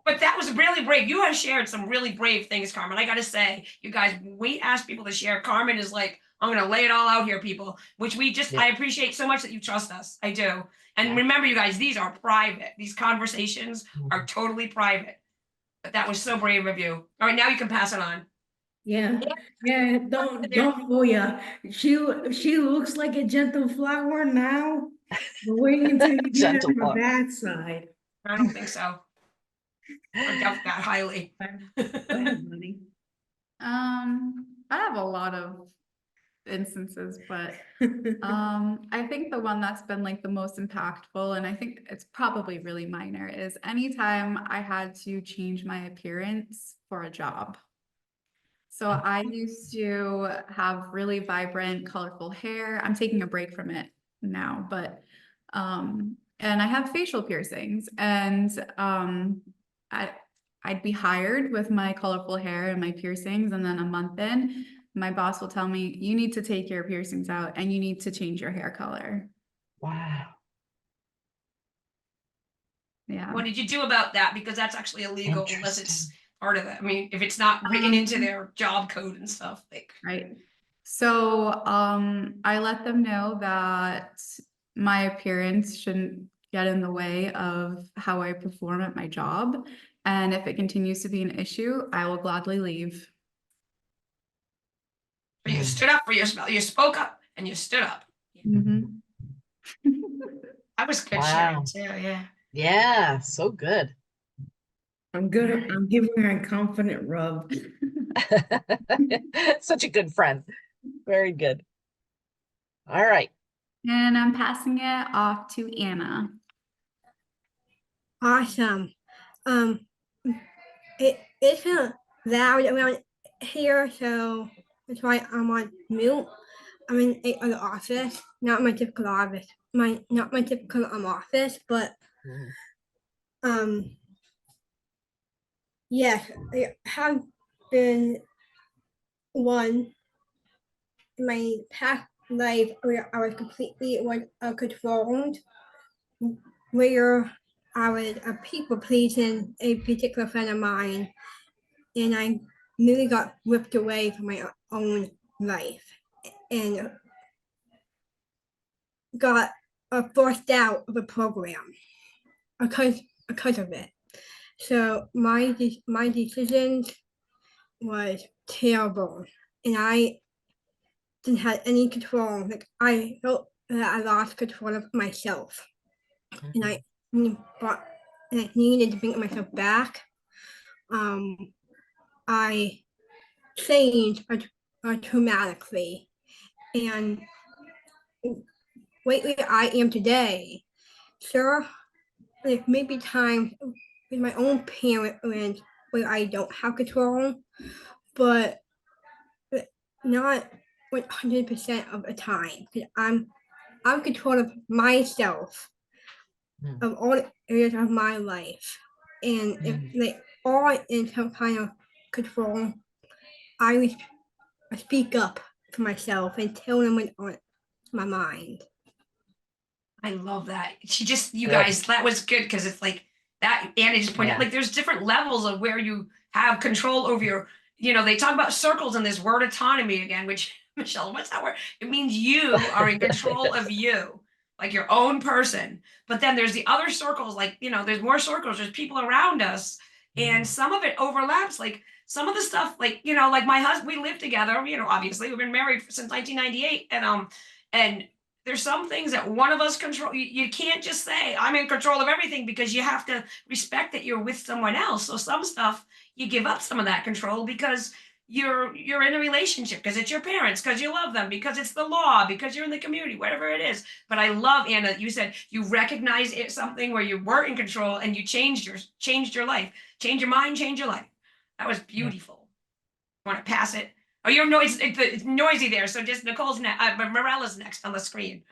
But that was really brave. You have shared some really brave things, Carmen. I got to say, you guys, we ask people to share. Carmen is like, I'm going to lay it all out here, people, which I appreciate so much that you trust us. I do. And remember, you guys, these are private. These conversations are totally private. But that was so brave of you. All right, now you can pass it on. Yeah, don't fool ya. She looks like a gentle flower now. But wait until you get on her bad side. I don't think so. I doubt that highly. Go ahead, buddy. I have a lot of instances, but I think the one that's been like the most impactful, and I think it's probably really minor, is anytime I had to change my appearance for a job. So I used to have really vibrant, colorful hair. I'm taking a break from it now, but and I have facial piercings, and I'd be hired with my colorful hair and my piercings, and then a month in, my boss will tell me, you need to take your piercings out and you need to change your hair color. Wow. Yeah. What did you do about that? Because that's actually illegal unless it's part of it. I mean, if it's not written into their job code and stuff, like. Right. So I let them know that my appearance shouldn't get in the way of how I perform at my job. And if it continues to be an issue, I will gladly leave. But you stood up for yourself. You spoke up and you stood up. Mhm. That was good Wow. sharing too. Yeah. Yeah, so good. I'm good. I'm giving her a confident rub. Such a good friend. Very good. All right. And I'm passing it off to Anna. Awesome. It's kind of loud around here, so that's why I'm on mute. I'm in a other office, not my typical office. Not my typical office, but yes, I have been one in my past life where I was completely controlled, where I was a people pleasing a particular friend of mine, and I nearly got ripped away from my own life and got forced out of a program because of it. So my decisions was terrible, and I didn't have any control. Like I felt that I lost control of myself, and I needed to bring myself back. I changed dramatically, and lately I am today. Sure, like maybe times with my own parents where I don't have control, but not 100% of the time. Because I'm control of myself, of all areas of my life, and if they are in some kind of control, I speak up for myself and tell them what's on my mind. I love that. You Good. guys, that was good because it's like that. Anna just pointed out, Yeah. like there's different levels of where you have control over your, they talk about circles and this word autonomy again, which Michelle, what's that word? It means you are in control of you, like your own person. But then there's the other circles, like, there's more circles, there's people around us. And some of it overlaps, like some of the stuff, like, like my husband, we live together, obviously we've been married since 1998. And there's some things that one of us control. You can't just say I'm in control of everything, because you have to respect that you're with someone else. So some stuff you give up some of that control because you're in a relationship, because it's your parents, because you love them, because it's the law, because you're in the community, whatever it is. But I love, Anna, that you said you recognized it something where you weren't in control and you changed your life, change your mind, change your life. That was beautiful. Want to pass it? Oh, you're noisy. It's noisy there. So just Nicole's next. Morella's next on the screen.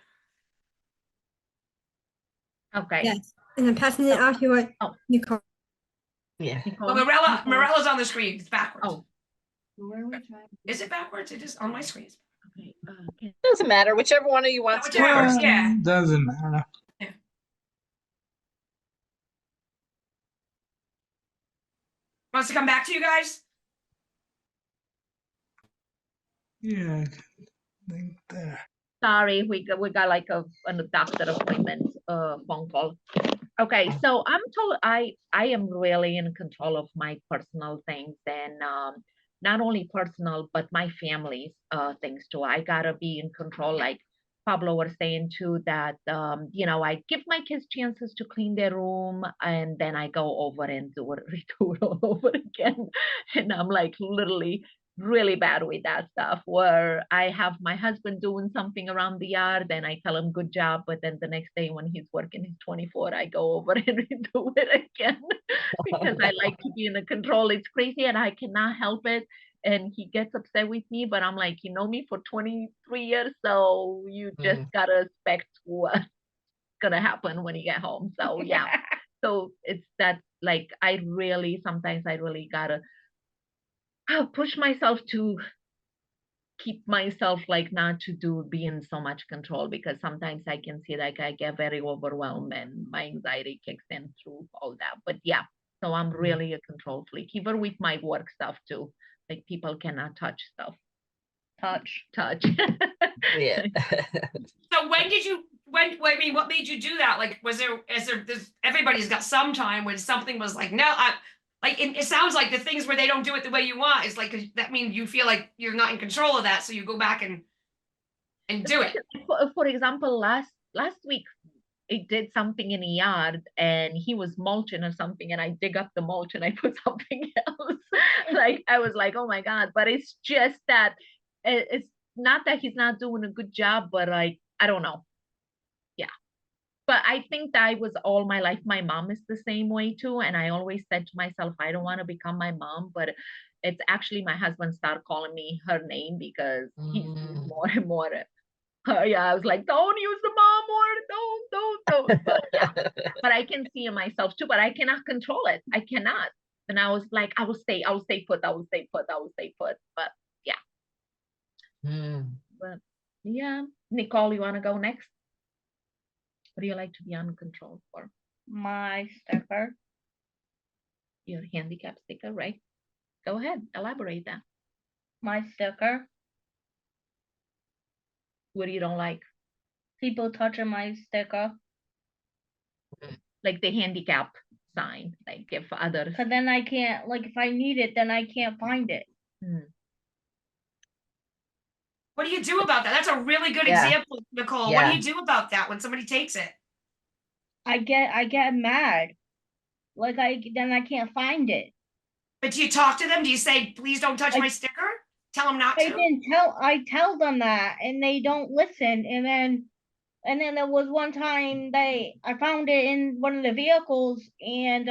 Okay. Yes, and I'm passing it off to what Nicole. Yeah. Well, Morella's on the screen. It's backwards. Oh. Is it backwards? It is on my screen. Okay. Doesn't matter. Whichever one of you wants to Whichever, first. yeah. Doesn't matter. Wants to come back to you guys? Yeah, I think there. Sorry, we got like a doctor appointment phone call. Okay, so I'm told I am really in control of my personal things, and not only personal but my family's things too. I gotta be in control, like Pablo was saying too, that I give my kids chances to clean their room, and then I go over and do it all over again. And I'm like literally really bad with that stuff, where I have my husband doing something around the yard, then I tell him good job, but then the next day when he's working his 24, I go over and redo it again because I like to be in the control. It's crazy and I cannot help it. And he gets upset with me, but I'm like, you know me for 23 years, so you just gotta expect what's gonna happen when you get home. So yeah. So it's that, like, sometimes I really gotta push myself to keep myself, like, not to be in so much control, because sometimes I can see like I get very overwhelmed and my anxiety kicks in through all that. But yeah, so I'm really a control freak, even with my work stuff too. Like people cannot touch stuff. Touch. Yeah. So when did you I mean, what made you do that? Like, everybody's got some time when something was like, no, it sounds like the things where they don't do it the way you want, it's like, that means you feel like you're not in control of that, so you go back and do it. For example, last week, I did something in the yard and he was mulching or something, and I dig up the mulch and I put something else. Like, I was like, oh my God, but it's just that it's not that he's not doing a good job, but like, I don't know. Yeah. But I think that I was all my life, my mom is the same way too. And I always said to myself, I don't want to become my mom, but it's actually my husband started calling me her name because he's more and more. Yeah, I was like, don't use the mom word, don't. But yeah, but I can see in myself too, but I cannot control it. I cannot. And I was like, I will stay put. But yeah. But yeah, Nicole, you want to go next? What do you like to be uncontrolled for? My sticker. Your handicap sticker, right? Go ahead, elaborate that. My sticker. What do you don't like? People touching my sticker. Like the handicap sign, like if others. Cause then I can't, like, if I need it, then I can't find it. What do you do about that? That's a really good Yeah. example, Nicole. Yeah. What do you do about that when somebody takes it? I get mad. Like, then I can't find it. But do you talk to them? Do you say, please don't touch my sticker? Tell them not to? I tell them that and they don't listen. And then there was one time I found it in one of the vehicles and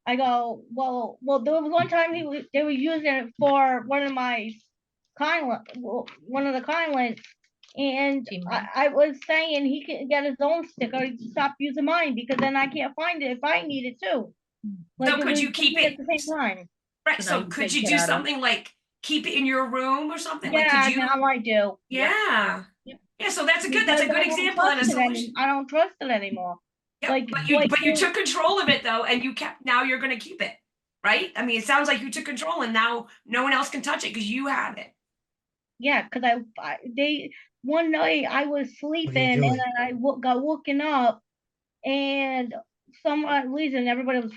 I go, well, there was one time they were using it for one of the Kindlets, and I was saying he can get his own sticker, stop using mine, because then I can't find it if I need it too. So could you keep it at the same time? Right, so could you do something like keep it in your room or something? Yeah, Like, could you? now I do. Yeah. Yeah, so that's a good Because I don't example and a trust it solution. I don't trust it anymore. Yeah, but you took control of it though, and now you're gonna keep it, right? I mean, it sounds like you took control and now no one else can touch it because you have it. Yeah, because one night I was sleeping and doing? then I got woken up, and some reason everybody was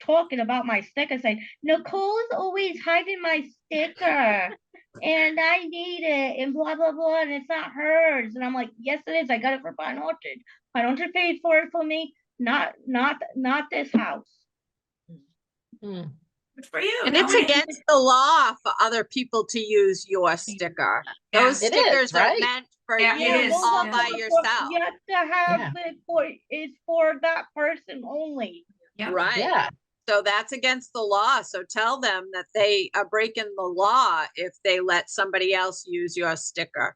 talking about my sticker, saying Nicole's always hiding my sticker and I need it and blah blah blah, and it's not hers. And I'm like, yes it is, I got it for Pine Orchard. Pine Orchard paid for it for me, not this house. Good for you. And Now it's we- against the law for other people to use your sticker. Yeah, Those it is, stickers are right? meant for Yeah, it you is. all Yeah. by yourself. You have to have Yeah. it for that person only. Yeah. Right. Yeah. So that's against the law. So tell them that they are breaking the law if they let somebody else use your sticker.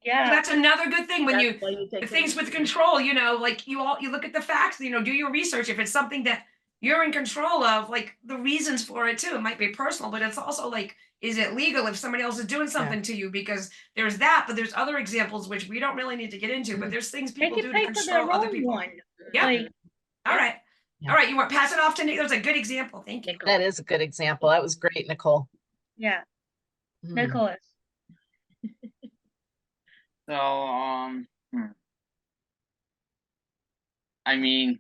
Yeah. That's another good thing when That's why you take the it things with control, like you look at the facts, do your research. If it's something that you're in control of, like the reasons for it too, it might be personal, but it's also like, is it legal if somebody else is doing something to you? Because there's that, but there's other examples which we don't really need to get into, but there's things They people can do to pay for their control other own people. one. Yeah. Like, All right. Yeah. All right. You want to pass it off to Nick? That was a good example. Thank you. That is a good example. That was great, Nicole. yeah, Hmm. Nicholas. So, I mean,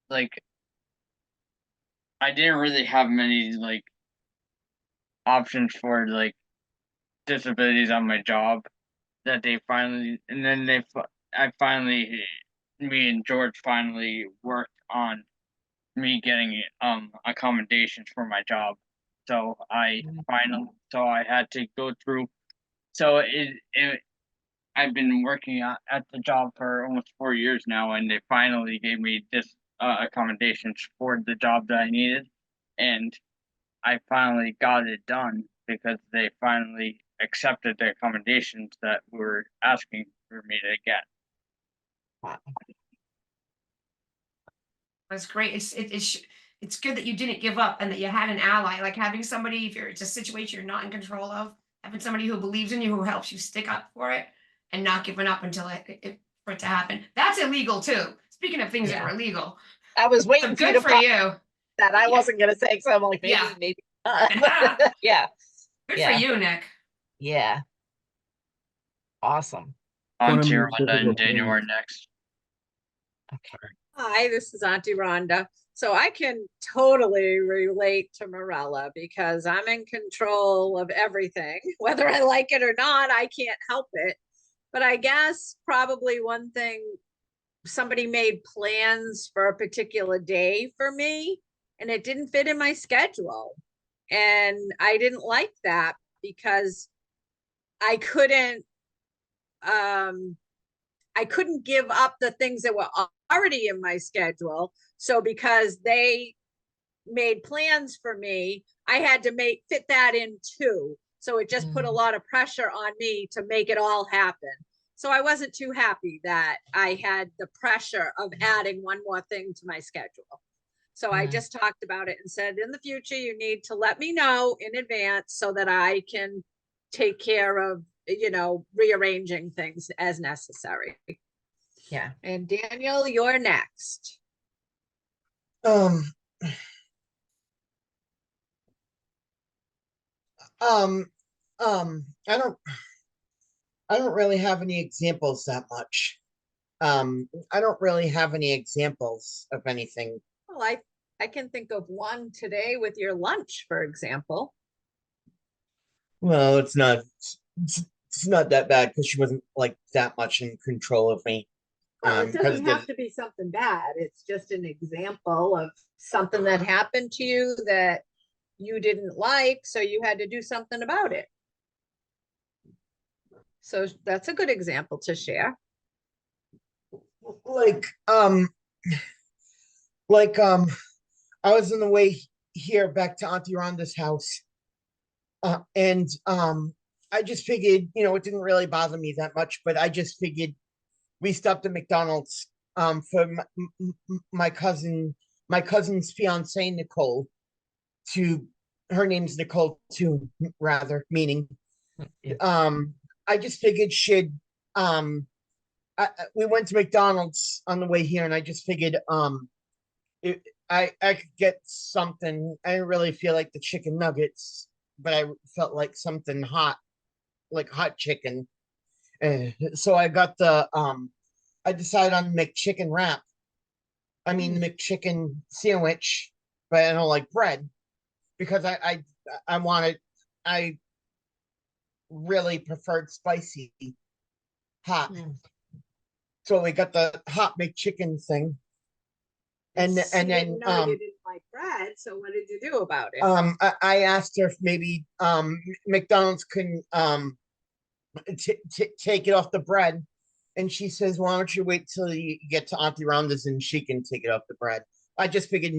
like, I didn't really have many, like, options for, like, disabilities on my job that they finally, and then me and George finally worked on me getting accommodations for my job. So I had to go through. So I've been working at the job for almost 4 years now, and they finally gave me this accommodations for the job that I needed, and I finally got it done because they finally accepted the accommodations that were asking for me to get. That's great. It's good that you didn't give up and that you had an ally, like having somebody, if it's a situation you're not in control of, having somebody who believes in you, who helps you stick up for it and not giving up until for it to happen. That's illegal too. Speaking of things that are illegal. I was So waiting for you good to for you. that. I wasn't gonna say, so I'm like, maybe not. Yeah. Good for Yeah. you, Nick. Yeah. Awesome. Auntie Wanna move Rhonda and forward. Daniel are next. Hi, this is Auntie Rhonda. So I can totally relate to Morella because I'm in control of everything. Whether I like it or not, I can't help it. But I guess probably one thing, somebody made plans for a particular day for me and it didn't fit in my schedule. And I didn't like that because I couldn't give up the things that were already in my schedule. So because they made plans for me, I had to fit that in too. So it just put a lot of pressure on me to make it all happen. So I wasn't too happy that I had the pressure of adding one more thing to my schedule. So I just talked about it and said, in the future, you need to let me know in advance so that I can take care of, rearranging things as necessary. Yeah. And Daniel, you're next. I don't really have any examples that much. I don't really have any examples of anything. Well, I can think of one today with your lunch, for example. Well, it's not that bad because she wasn't like that much in control of me. Well, it 'cause doesn't have to be something bad. It's just an example of something that happened to you that you didn't like, so you had to do something about it. So that's a good example to share. like I was on the way here back to Auntie Rhonda's house. And I just figured, it didn't really bother me that much, but I just figured we stopped at McDonald's for my cousin's fiance Nicole. Her name's Nicole too, rather, meaning I just figured we went to McDonald's on the way here, and I just figured I could get something. I didn't really feel like the chicken nuggets, but I felt like something hot, like hot chicken. So I got I decided on the McChicken wrap. I mean the McChicken sandwich, but I don't like bread because I really preferred spicy hot. So we got the hot McChicken thing. And You then didn't know you didn't like bread, so what did you do about it? I asked her if maybe McDonald's can take it off the bread, and she says, "Why don't you wait till you get to Auntie Rhonda's and she can take it off the bread?" I just figured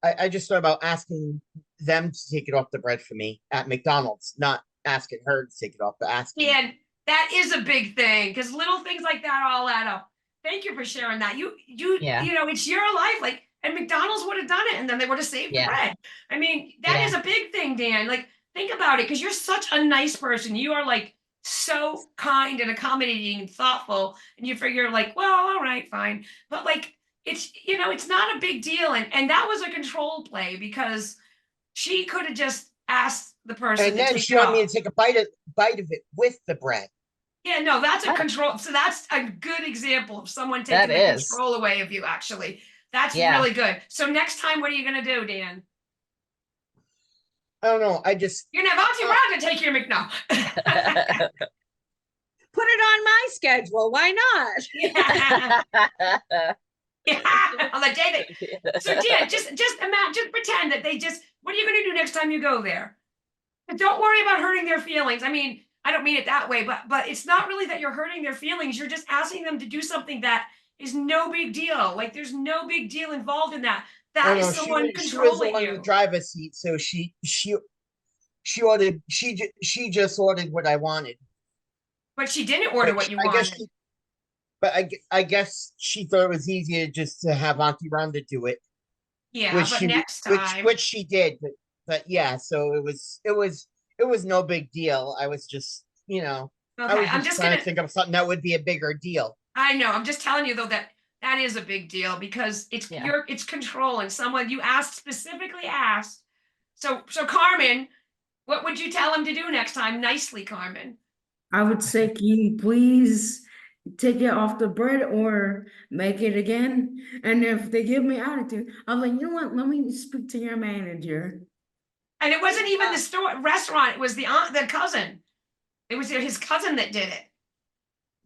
I just thought about asking them to take it off the bread for me at McDonald's, not asking her to take it off, but asking. Yeah, that is a big thing because little things like that all add up. Thank you for sharing that. You know, it's your life. Like, and McDonald's would have done it, and then they would have saved the bread. I mean, that is a big thing, Dan. Like, think about it, because you're such a nice person. You are like so kind and accommodating and thoughtful, and you figure like, well, all right, fine. But like, it's it's not a big deal, and that was a control play because she could have just asked the person. And to then take she it wanted me off. to take a bite of it with the bread. Yeah, no, that's a control. So that's a good example of someone That taking the is. control away of you, actually. That's Yeah. really good. So next time, what are you going to do, Dan? I don't know. I just You're going to have Auntie Rhonda take your McNo. Put it on my schedule. Why not? Yeah. On the day that. So Dan, just imagine, just pretend that they just. What are you going to do next time you go there? And don't worry about hurting their feelings. I mean, I don't mean it that way, but it's not really that you're hurting their feelings. You're just asking them to do something that is no big deal. Like, there's no big deal involved in that. That is someone she was controlling on you. the driver's seat, so she ordered. She just ordered what I wanted. But she didn't order what you wanted. I guess she thought it was easier just to have Auntie Rhonda do it. Yeah, which but she, next time. which she did, but yeah, so it was no big deal. I was just, I was I'm just just trying gonna. to think of something that would be a bigger deal. I know. I'm just telling you though that is a big deal because it's it's controlling someone you specifically asked. So Carmen, What would you tell him to do next time nicely, Carmen? I would say, can you please take it off the bread or make it again? And if they give me attitude, I'm like, you know what? Let me speak to your manager. And it wasn't even the store restaurant, it was the aunt, the cousin. It was his cousin that did it.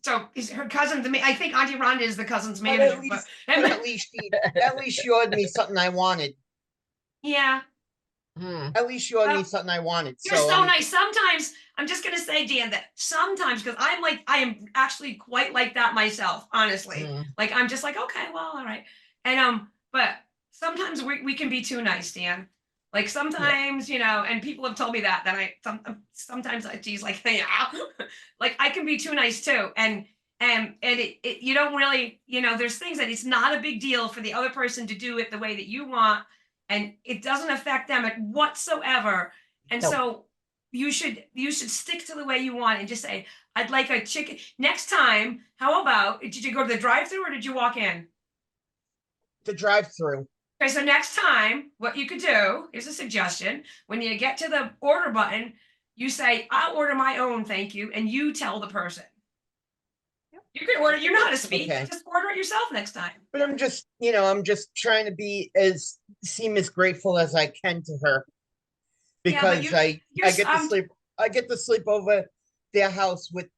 So her cousin, I think Auntie Rhonda is the cousin's But manager. at least you owed me something I wanted. Yeah. At least you owed me something I wanted. You're so nice. Sometimes I'm just gonna say, Dan, that sometimes, because I am actually quite like that myself, honestly. Like I'm just like, okay, well, all right. And but sometimes we can be too nice, Dan. Like sometimes, you know, and people have told me that sometimes geez, like, yeah, like I can be too nice too. And it you don't really, you know, there's things that it's not a big deal for the other person to do it the way that you want, and it doesn't affect them whatsoever. And so you should stick to the way you want and just say, I'd like a chicken. Next time, how about, did you go to the drive-through or did you walk in? The drive-through. Okay, so next time, what you could do, here's a suggestion. When you get to the order button, you say, I'll order my own, thank you, and you tell the person. You can order, you know how to speak, just order it yourself next time. But I'm just, you know, I'm just trying to seem as grateful as I can to her. Because I get to sleep over their house with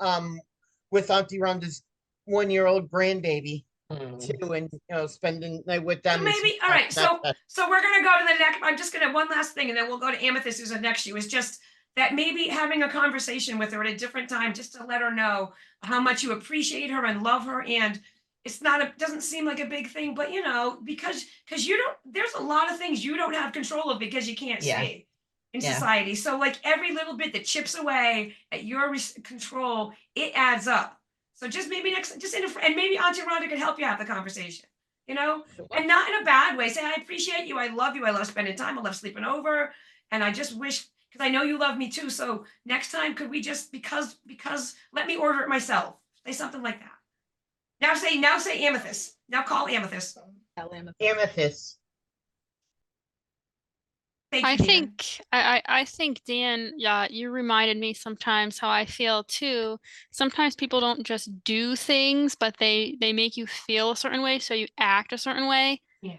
Auntie Rhonda's 1-year-old grandbaby. Too, and you know, spending night with them. So maybe, all right, so we're gonna go to the next, I'm just gonna, one last thing, and then we'll go to Amethyst, who's next to you, is just that maybe having a conversation with her at a different time, just to let her know how much you appreciate her and love her. And it's not, doesn't seem like a big thing, but you know, because you don't, there's a lot of things you don't have control of because you can't see in society. So like every little bit that chips away at your control, it adds up. So just maybe and maybe Auntie Rhonda could help you have the conversation, you know, and not in a bad way. Say, I appreciate you. I love you. I love spending time. I love sleeping over. And I just wish, because I know you love me too. So next time, could we just, because let me order it myself. Say something like that. Now say Amethyst. Now call Amethyst. Amethyst. I think Dan, yeah, you reminded me sometimes how I feel too. Sometimes people don't just do things, but they make you feel a certain way, so you act a certain way. Yeah.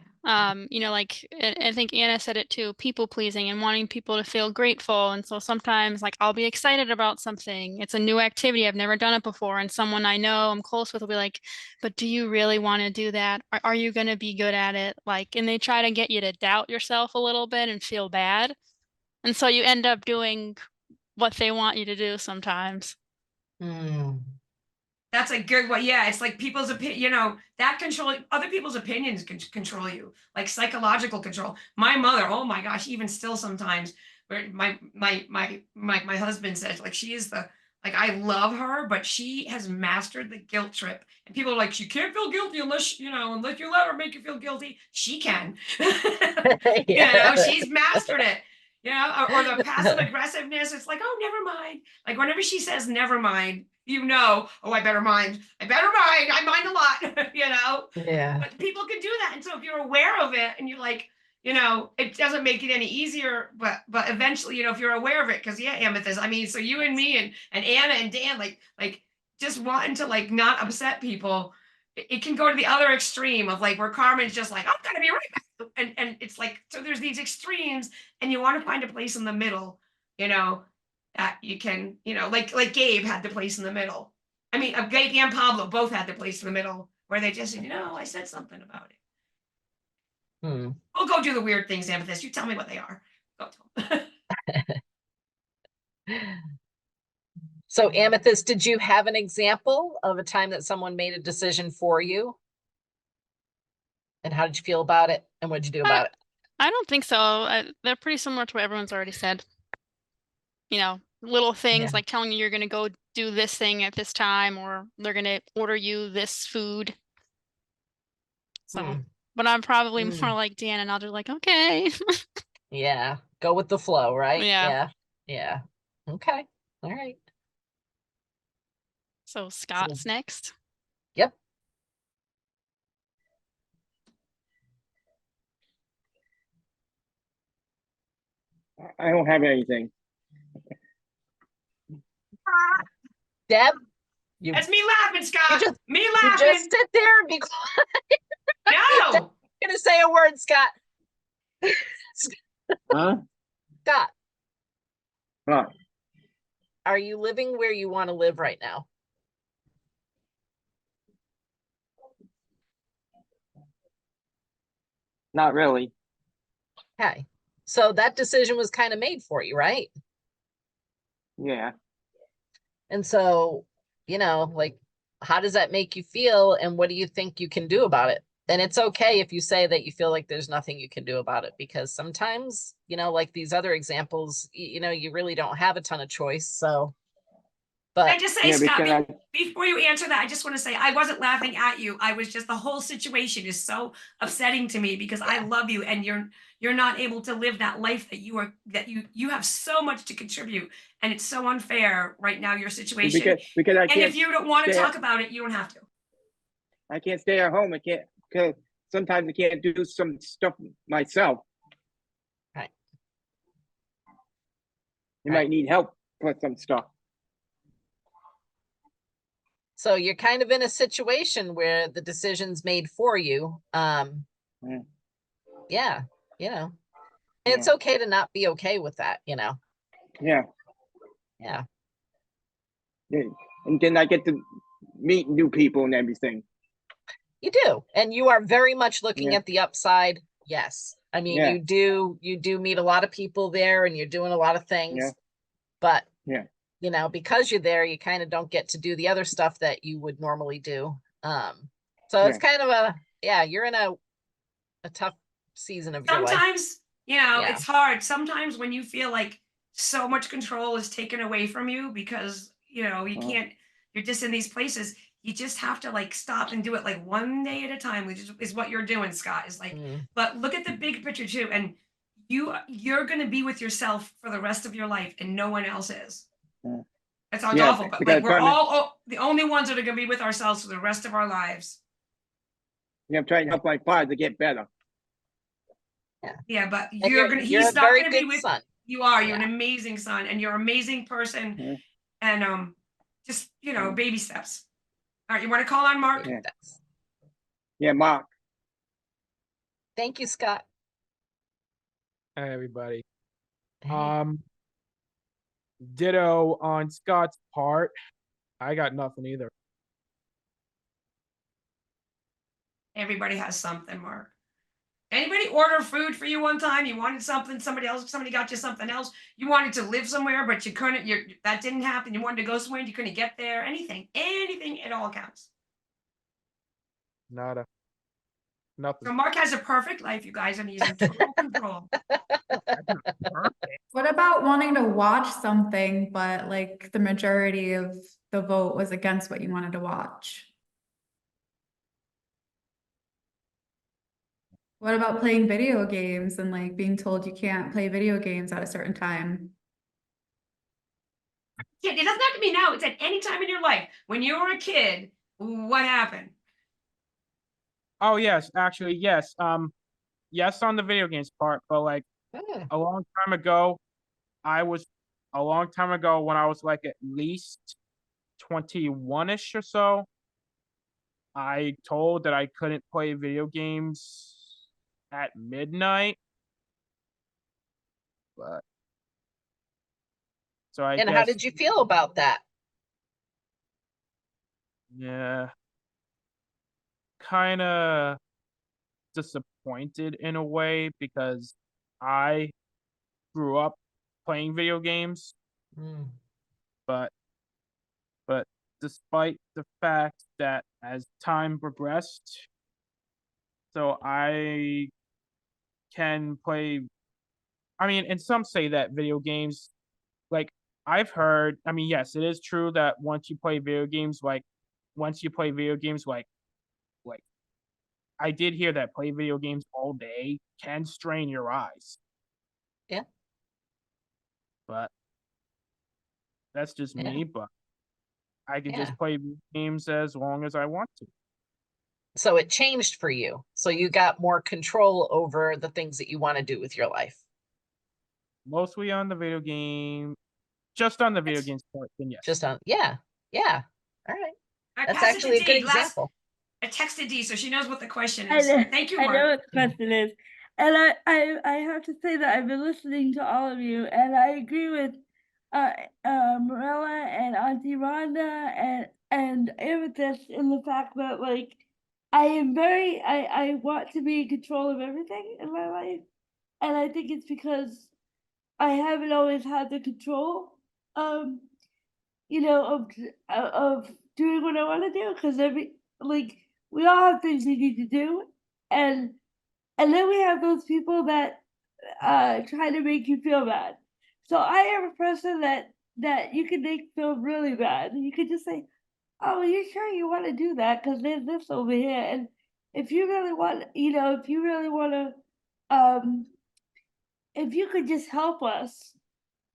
You know, like I think Anna said it too, people pleasing and wanting people to feel grateful. And so sometimes like I'll be excited about something. It's a new activity. I've never done it before. And someone I know I'm close with will be like, but do you really want to do that? Are you going to be good at it? Like, and they try to get you to doubt yourself a little bit and feel bad. And so you end up doing what they want you to do sometimes. That's a good one. Yeah, it's like people's opinion, you know, that other people's opinions can control you, like psychological control. My mother, oh my gosh, even still sometimes, where my husband says, like, she is like, I love her, but she has mastered the guilt trip. And people are like, she can't feel guilty unless you let her make you feel guilty. She can. You know, she's mastered it. You know, or the passive aggressiveness. It's like, oh, never mind. Like whenever she says never mind, you know, oh, I better mind. I mind a lot, you know? Yeah. But people can do that. And so if you're aware of it and you're like, you know, it doesn't make it any easier, but eventually, you know, if you're aware of it, because Amethyst, I mean, so you and me and Anna and Dan, like just wanting to like not upset people, it can go to the other extreme of like where Carmen's just like, I'm gonna be right back. And it's like, so there's these extremes and you want to find a place in the middle, you know, that you can, you know, like Gabe had the place in the middle. I mean, Gabe and Pablo both had the place in the middle where they just said, you know, I said something about it. We'll go do the weird things, Amethyst. You tell me what they are. Go tell them. So Amethyst, did you have an example of a time that someone made a decision for you? And how did you feel about it? And what did you do about it? I don't think so. They're pretty similar to what everyone's already said. You know, little things like telling you you're going to go do this thing at this time, or they're going to order you this food. So, but I'm probably more like Dan, and I'll just like, okay. Yeah. Go with the flow, right? Yeah. Yeah. Okay. All right. So Scott's next. Yep. I don't have anything. Deb, you, That's me laughing, Scott. just- Me you laughing. just sit there and be quiet. No. I'm gonna say a word, Scott. Huh? Scott, What? are you living where you want to live right now? Not really. Okay. So that decision was kind of made for you, right? Yeah. And so, like, how does that make you feel? And what do you think you can do about it? And it's okay if you say that you feel like there's nothing you can do about it, because sometimes, like these other examples, you really don't have a ton of choice. So, Can but I just say, Yeah, Scott, because before you answer that, I just want to say I wasn't laughing at you. I was just, the whole situation is so upsetting to me because I love you and you're not able to live that life that you have so much to contribute, and it's so unfair right now, your situation. because I And can't if you don't want to stay talk at- about it, you don't have to. I can't stay at home. I can't, because sometimes I can't do some stuff myself. Right. You Right. might need help with some stuff. so you're kind of in a situation where the decision's made for you. Yeah. Yeah, and it's okay to not be okay with that, Yeah. Yeah. Yeah. And then I get to meet new people and everything. You do. And you are very much looking Yeah. at the upside. Yes. I mean, Yeah. you do meet a lot of people there and you're doing a lot of things. Yeah. But, Yeah. because you're there, you kind of don't get to do the other stuff that you would normally do. So it's kind of you're in a tough season of your life. Sometimes, Yeah. it's hard. Sometimes when you feel like so much control is taken away from you because, you can't, you're just in these places. You just have to like stop and do it like one day at a time, which is what you're doing, Scott. Is like, but look at the big picture too. And you're going to be with yourself for the rest of your life and no one else is. Yeah. That sounds Yeah, awful, but because like we're trying to- all the only ones that are going to be with ourselves for the rest of our lives. Yeah, I'm trying to help my father get better. Yeah, but And you're gonna. you're He's a not very gonna be good with. son. You are. You're Yeah. an amazing son, and you're an amazing person. Yeah. And just baby steps. All right, you want to call on Mark? Yeah. Yeah, Mark. Thank you, Scott. Hey, everybody. Hey. Ditto on Scott's part. I got nothing either. Everybody has something, Mark. Anybody order food for you one time? You wanted something, somebody got you something else. You wanted to live somewhere, but you couldn't. That didn't happen. You wanted to go somewhere and you couldn't get there. Anything, it all counts. Nada. Nothing. So Mark has a perfect life, you guys, and he's in total control. What about wanting to watch something, but like the majority of the vote was against what you wanted to watch? What about playing video games and like being told you can't play video games at a certain time? Yeah, it doesn't have to be now. It's at any time in your life. When you were a kid, what happened? Oh yes, actually yes. Yes on the video games part, but like a long time ago, when I was like at least 21-ish or so, I told that I couldn't play video games at midnight. But so I And how guess did you feel about that? yeah, kind of disappointed in a way because I grew up playing video games, but despite the fact that as time progressed, so I can play. I mean, and some say that video games, like I've heard. I mean, yes, it is true that once you play video games, like I did hear that play video games all day can strain your eyes. Yeah. But that's just Yeah. me, but I can Yeah. just play games as long as I want to. So it changed for you. So you got more control over the things that you want to do with your life. mostly on the video game, just on the video games part, then yes. Just on, yeah, yeah. All right. I That's passed it actually to a good Dee last- example. I texted Dee, so she knows what the question I is. know, Thank you, I know Mark. what the question is. And I have to say that I've been listening to all of you, and I agree with Marilla and Auntie Rhonda and Amethyst in the fact that like I want to be in control of everything in my life. And I think it's because I haven't always had the control, you know, of doing what I want to do. Because we all have things we need to do, and then we have those people that try to make you feel bad. So I am a person that you can make feel really bad. You could just say, "Oh, you sure you want to do that? Because there's this over here." And if you really want, you know, if you really want to, if you could just help us,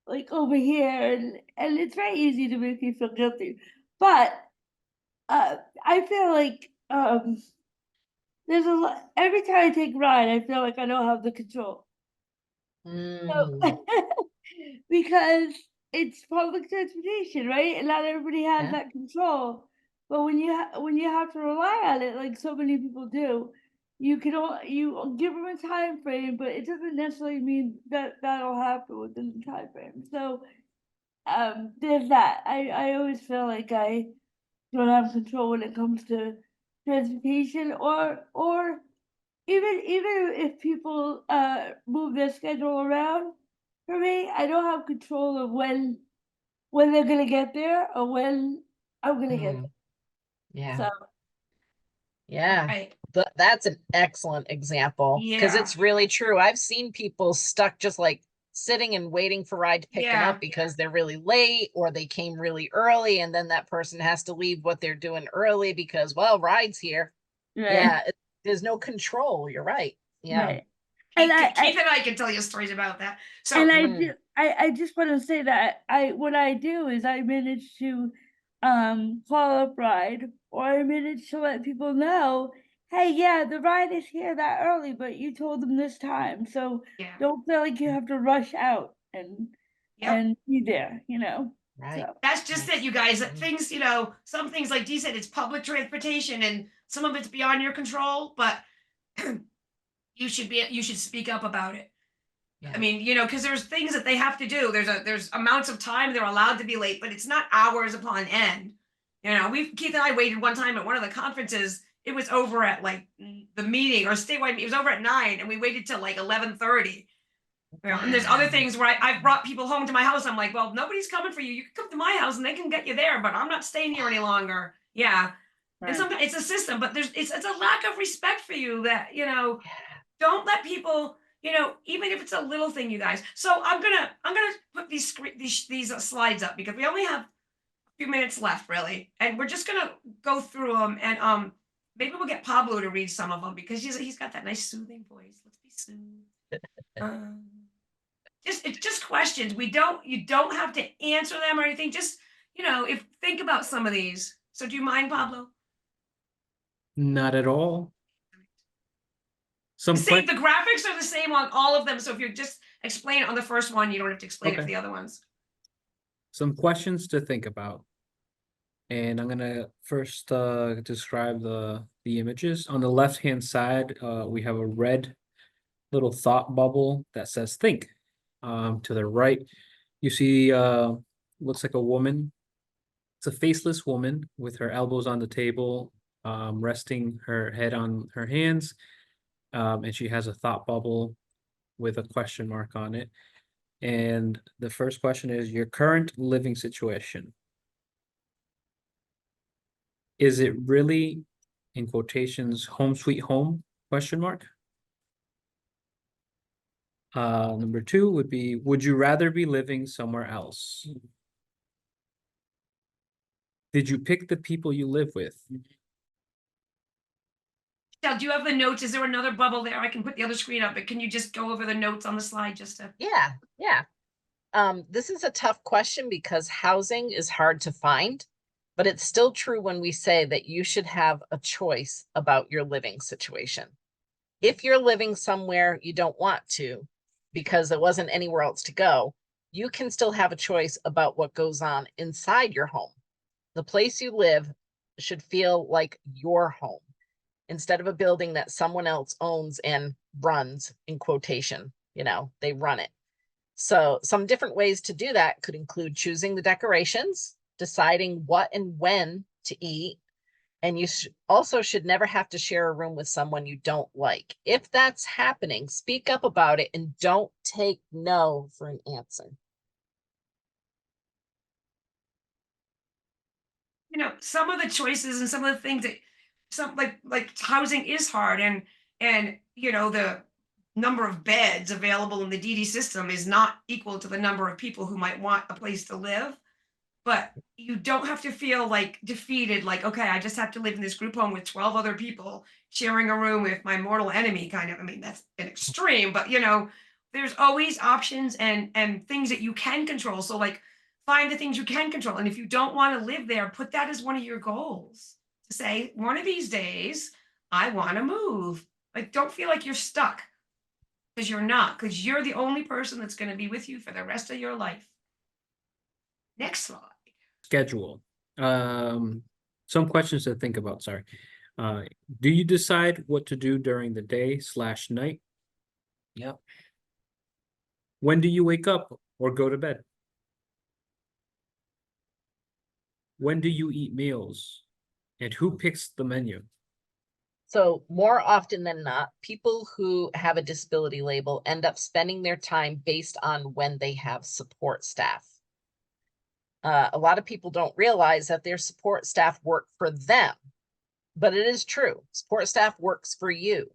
like over here, and it's very easy to make me feel guilty, but I feel like there's a lot. Every time I take a ride, I feel like I don't have the control. So, because it's public transportation, right? And not everybody has Yeah. that control. But when you have to rely on it, like so many people do, you give them a time frame, but it doesn't necessarily mean that that'll happen within the time frame. So there's that. I always feel like I don't have control when it comes to transportation or even if people move their schedule around for me, I don't have control of when they're gonna get there or when I'm gonna get there. Yeah. So Yeah. Right. That's an excellent example because Yeah. it's really true. I've seen people stuck just like sitting and waiting for ride to pick them Yeah. up because they're really late or they came really early and then that person has to leave what they're doing early because, well, ride's here. Yeah. There's no control. You're right. Yeah. Right. And Keith and I can tell you stories about that. So and I just want to say that what I do is I manage to call up ride, or I manage to let people know, hey, yeah, the ride is here that early, but you told them this time, so Yeah. don't feel like you have to rush out and be there, you know. Right. So. that's just it, you guys. Things, you know, some things like Dee said, it's public transportation and some of it's beyond your control, but you should speak up about it. I mean, you know, because there's things that they have to do. There's amounts of time they're allowed to be late, but it's not hours upon end. You know, Keith and I waited one time at one of the conferences. It was over at like the meeting or statewide. It was over at 9, and we waited till like 11:30. You know, and there's other things where I've brought people home to my house. I'm like, well, nobody's coming for you. You can come to my house and they can get you there, but I'm not staying here any longer. Yeah. And sometimes it's a system, but it's a lack of respect for you that, you know, don't let people, you know, even if it's a little thing, you guys. So I'm gonna put these slides up because we only have a few minutes left, really, and we're just gonna go through them and maybe we'll get Pablo to read some of them because he's got that nice soothing voice. Let's be soothed. It's just questions. You don't have to answer them or anything. Just, you know, think about some of these. So do you mind, Pablo? Not at all. Some The graphics are the same on all of them. So if you just explain it on the first one, you don't have to explain it for Okay. the other ones. some questions to think about. And I'm gonna first describe the images. On the left-hand side, we have a red little thought bubble that says think. To the right, you see looks like a woman. It's a faceless woman with her elbows on the table, resting her head on her hands. And she has a thought bubble with a question mark on it. And the first question is your current living situation. Is it really, in quotations, home sweet home, question mark? Number 2 would be, would you rather be living somewhere else? Did you pick the people you live with? Now, do you have the notes? Is there another bubble there? I can put the other screen up, but can you just go over the notes on the slide just to? Yeah. This is a tough question because housing is hard to find, but it's still true when we say that you should have a choice about your living situation. If you're living somewhere you don't want to, because there wasn't anywhere else to go, you can still have a choice about what goes on inside your home. The place you live should feel like your home instead of a building that someone else owns and runs, in quotation, you know, they run it. So some different ways to do that could include choosing the decorations, deciding what and when to eat, and you also should never have to share a room with someone you don't like. If that's happening, speak up about it and don't take no for an answer. You know, some of the choices and some of the things that some like housing is hard, and you know, the number of beds available in the DD system is not equal to the number of people who might want a place to live. But you don't have to feel like defeated, like, okay, I just have to live in this group home with 12 other people sharing a room with my mortal enemy, kind of. I mean, that's an extreme, but you know, there's always options and things that you can control. So like find the things you can control. And if you don't want to live there, put that as one of your goals to say, one of these days, I want to move. Like, don't feel like you're stuck, because you're not, because you're the only person that's going to be with you for the rest of your life. Next slide. Schedule. Some questions to think about, sorry. Do you decide what to do during the day/night? Yep. When do you wake up or go to bed? When do you eat meals? And who picks the menu? So more often than not, people who have a disability label end up spending their time based on when they have support staff. A lot of people don't realize that their support staff work for them, but it is true. Support staff works for you.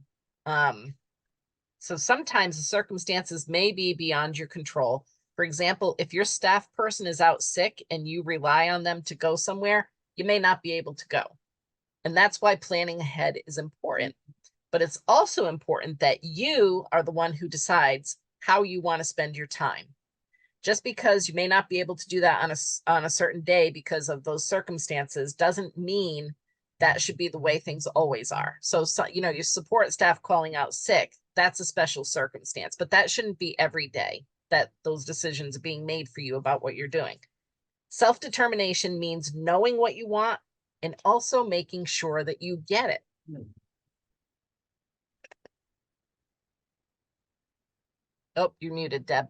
So sometimes the circumstances may be beyond your control. For example, if your staff person is out sick and you rely on them to go somewhere, you may not be able to go. And that's why planning ahead is important. But it's also important that you are the one who decides how you want to spend your time. Just because you may not be able to do that on a certain day because of those circumstances doesn't mean that should be the way things always are. So you know, your support staff calling out sick, that's a special circumstance, but that shouldn't be every day that those decisions are being made for you about what you're doing. Self-determination means knowing what you want and also making sure that you get it. Oh, you're muted, Deb.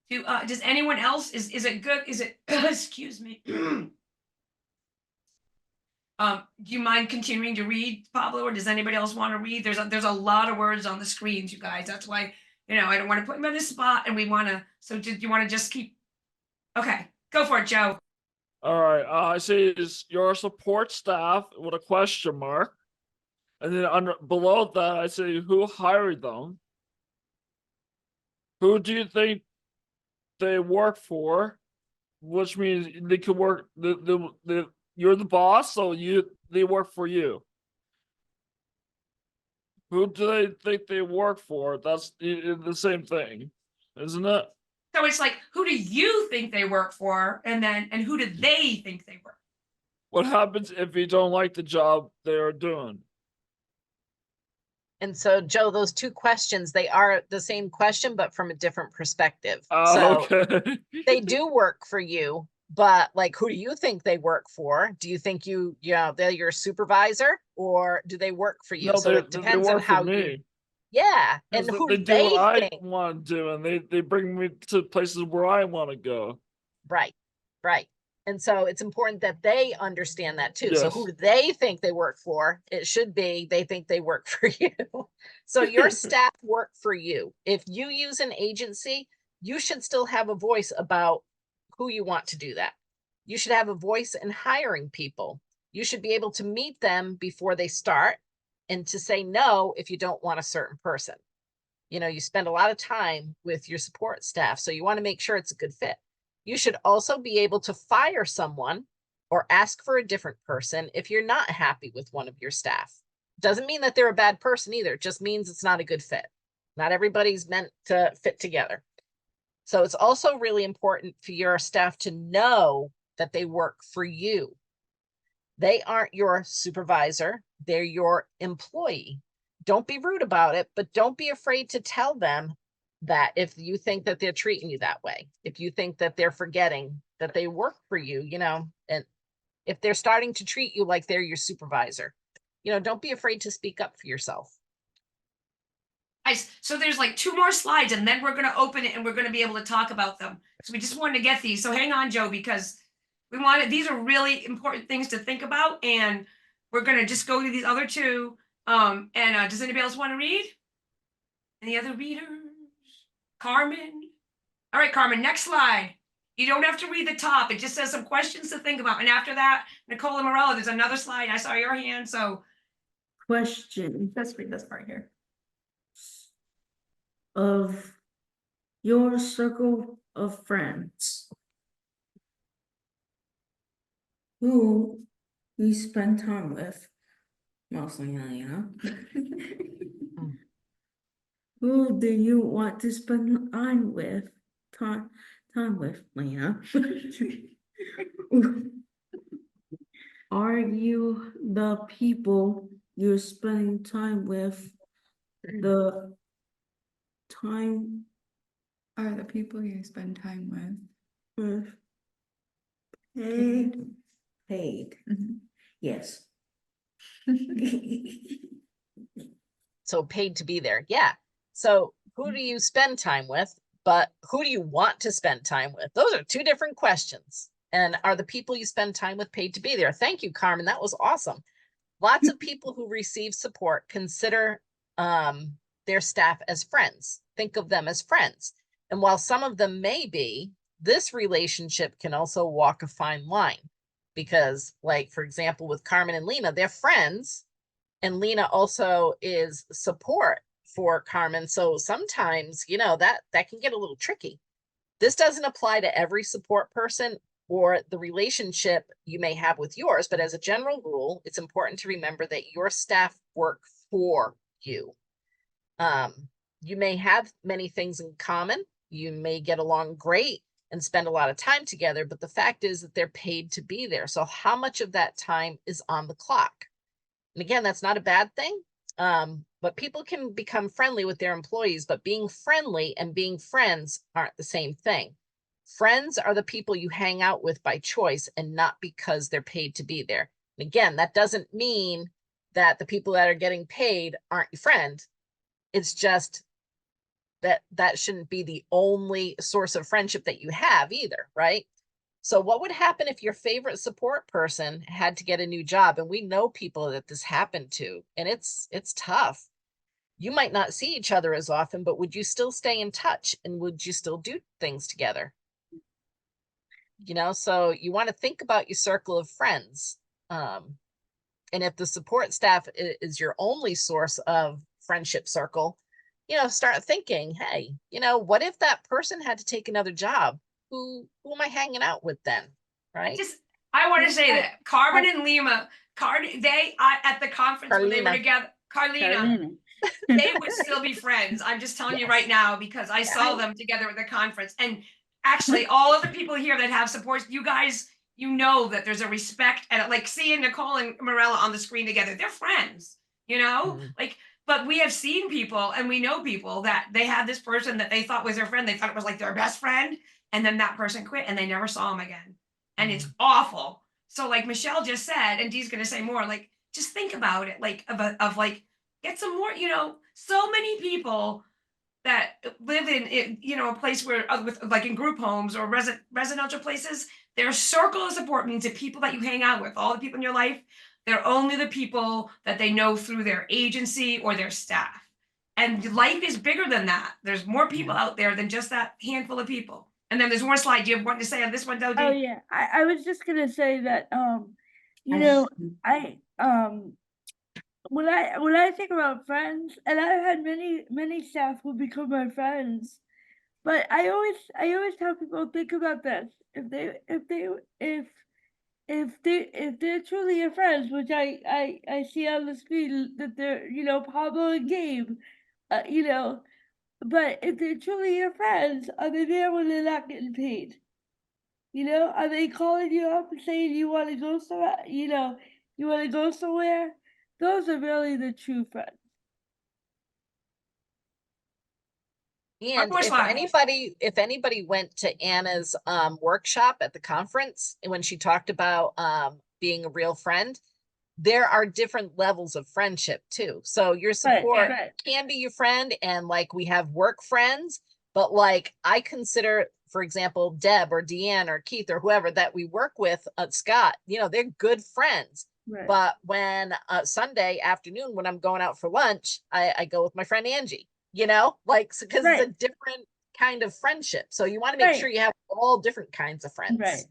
Does anyone else, is it good? Is it, excuse me. Do you mind continuing to read, Pablo, or does anybody else want to read? There's a lot of words on the screens, you guys. That's why, you know, I don't want to put him in this spot, and we want to, so do you want to just keep, okay, go for it, Joe. All right, I see is your support staff with a question mark. And then below that, I say who hired them? Who do you think they work for? Which means they could work, you're the boss, so they work for you. Who do they think they work for? That's the same thing, isn't it? So it's like, who do you think they work for? And who do they think they work? What happens if you don't like the job they're doing? And so, Joe, those two questions, they are the same question, but from a different perspective. Oh, so okay. they do work for you, but like, who do you think they work for? Do you think they're your supervisor, or do they work for you? No, So it depends on how you. Yeah, and who they do what I think. want to do, and they bring me to places where I want to go. Right. And so it's important that they understand that too. So Yes. who do they think they work for? It should be they think they work for you. So your staff work for you. If you use an agency, you should still have a voice about who you want to do that. You should have a voice in hiring people. You should be able to meet them before they start and to say no if you don't want a certain person. You know, you spend a lot of time with your support staff, so you want to make sure it's a good fit. You should also be able to fire someone or ask for a different person if you're not happy with one of your staff. Doesn't mean that they're a bad person either. It just means it's not a good fit. Not everybody's meant to fit together. So it's also really important for your staff to know that they work for you. They aren't your supervisor. They're your employee. Don't be rude about it, but don't be afraid to tell them that if you think that they're treating you that way, if you think that they're forgetting that they work for you, you know, and if they're starting to treat you like they're your supervisor, you know, don't be afraid to speak up for yourself. Guys, so there's like 2 more slides and then we're gonna open it and we're gonna be able to talk about them. So we just wanted to get these. So hang on, Joe, because these are really important things to think about, and we're gonna just go to these other 2. Does anybody else want to read? Any other readers? Carmen? All right, Carmen, next slide. You don't have to read the top. It just says some questions to think about. And after that, Nicole and Morella, there's another slide. I saw your hand, so. Question Let's read this part here. of your circle of friends. Who you spend time with, mostly Elena. Who do you want to spend time with? Time with, Lena. Are you the people you're spending time with? The time Are the people you spend time with paid? Paid. Yes. So paid to be there. Yeah. So who do you spend time with, but who do you want to spend time with? Those are 2 different questions. And are the people you spend time with paid to be there? Thank you, Carmen. That was awesome. Lots of people who receive support consider their staff as friends. Think of them as friends. And while some of them may be, this relationship can also walk a fine line. Because, like, for example, with Carmen and Lena, they're friends. And Lena also is support for Carmen. So sometimes, you know, that can get a little tricky. This doesn't apply to every support person or the relationship you may have with yours, but as a general rule, it's important to remember that your staff work for you. You may have many things in common. You may get along great and spend a lot of time together, but the fact is that they're paid to be there. So how much of that time is on the clock? And again, that's not a bad thing. But people can become friendly with their employees, but being friendly and being friends aren't the same thing. Friends are the people you hang out with by choice and not because they're paid to be there. And again, that doesn't mean that the people that are getting paid aren't your friend. It's just that shouldn't be the only source of friendship that you have either, right? So what would happen if your favorite support person had to get a new job? And we know people that this happened to, and it's tough. You might not see each other as often, but would you still stay in touch? And would you still do things together? You know, so you want to think about your circle of friends. And if the support staff is your only source of friendship circle, you know, start thinking, hey, you know, what if that person had to take another job? Who am I hanging out with then? Right? I want to say that Carmen and Lima, at the conference when they were together, Carlina, they would still be friends. I'm just telling you right now, because I saw them together at the conference. And actually all of the people here that have supports, you guys, you know that there's a respect, and like seeing Nicole and Morella on the screen together, they're friends, you know, like, but we have seen people and we know people that they had this person that they thought was their friend. They thought it was like their best friend. And then that person quit and they never saw him again. And it's awful. So like Michelle just said, and Dee's going to say more, like, just think about it, like of like, get some more, you know, so many people that live in you know, a place where with like in group homes or residential places, their circle of support means the people that you hang out with, all the people in your life, they're only the people that they know through their agency or their staff. And life is bigger than that. There's more people out there than just that handful of people. And then there's more slide. Do you have one to say on this one, Dodi? Oh yeah, I was just gonna say that you know, when I think about friends, and I've had many staff who become my friends, but I always tell people, think about this: if they're truly your friends, which I see on the screen that they're, you know, Pablo and Gabe, you know, but if they're truly your friends, are they there when they're not getting paid? You know, are they calling you up and saying you want to go somewhere? You know, you want to go somewhere? Those are really the true friends. And course if not. anybody went to Anna's workshop at the conference and when she talked about being a real friend, there are different levels of friendship too. So your support can be your friend, and like we have work friends, but like I consider, for example, Deb or Deanne or Keith or whoever that we work with, Scott, you know, they're good friends. Right. But when Sunday afternoon, when I'm going out for lunch, I go with my friend Angie, you know, like, so, because it's a different kind of friendship. So you want to make sure you have all different kinds of friends. Right.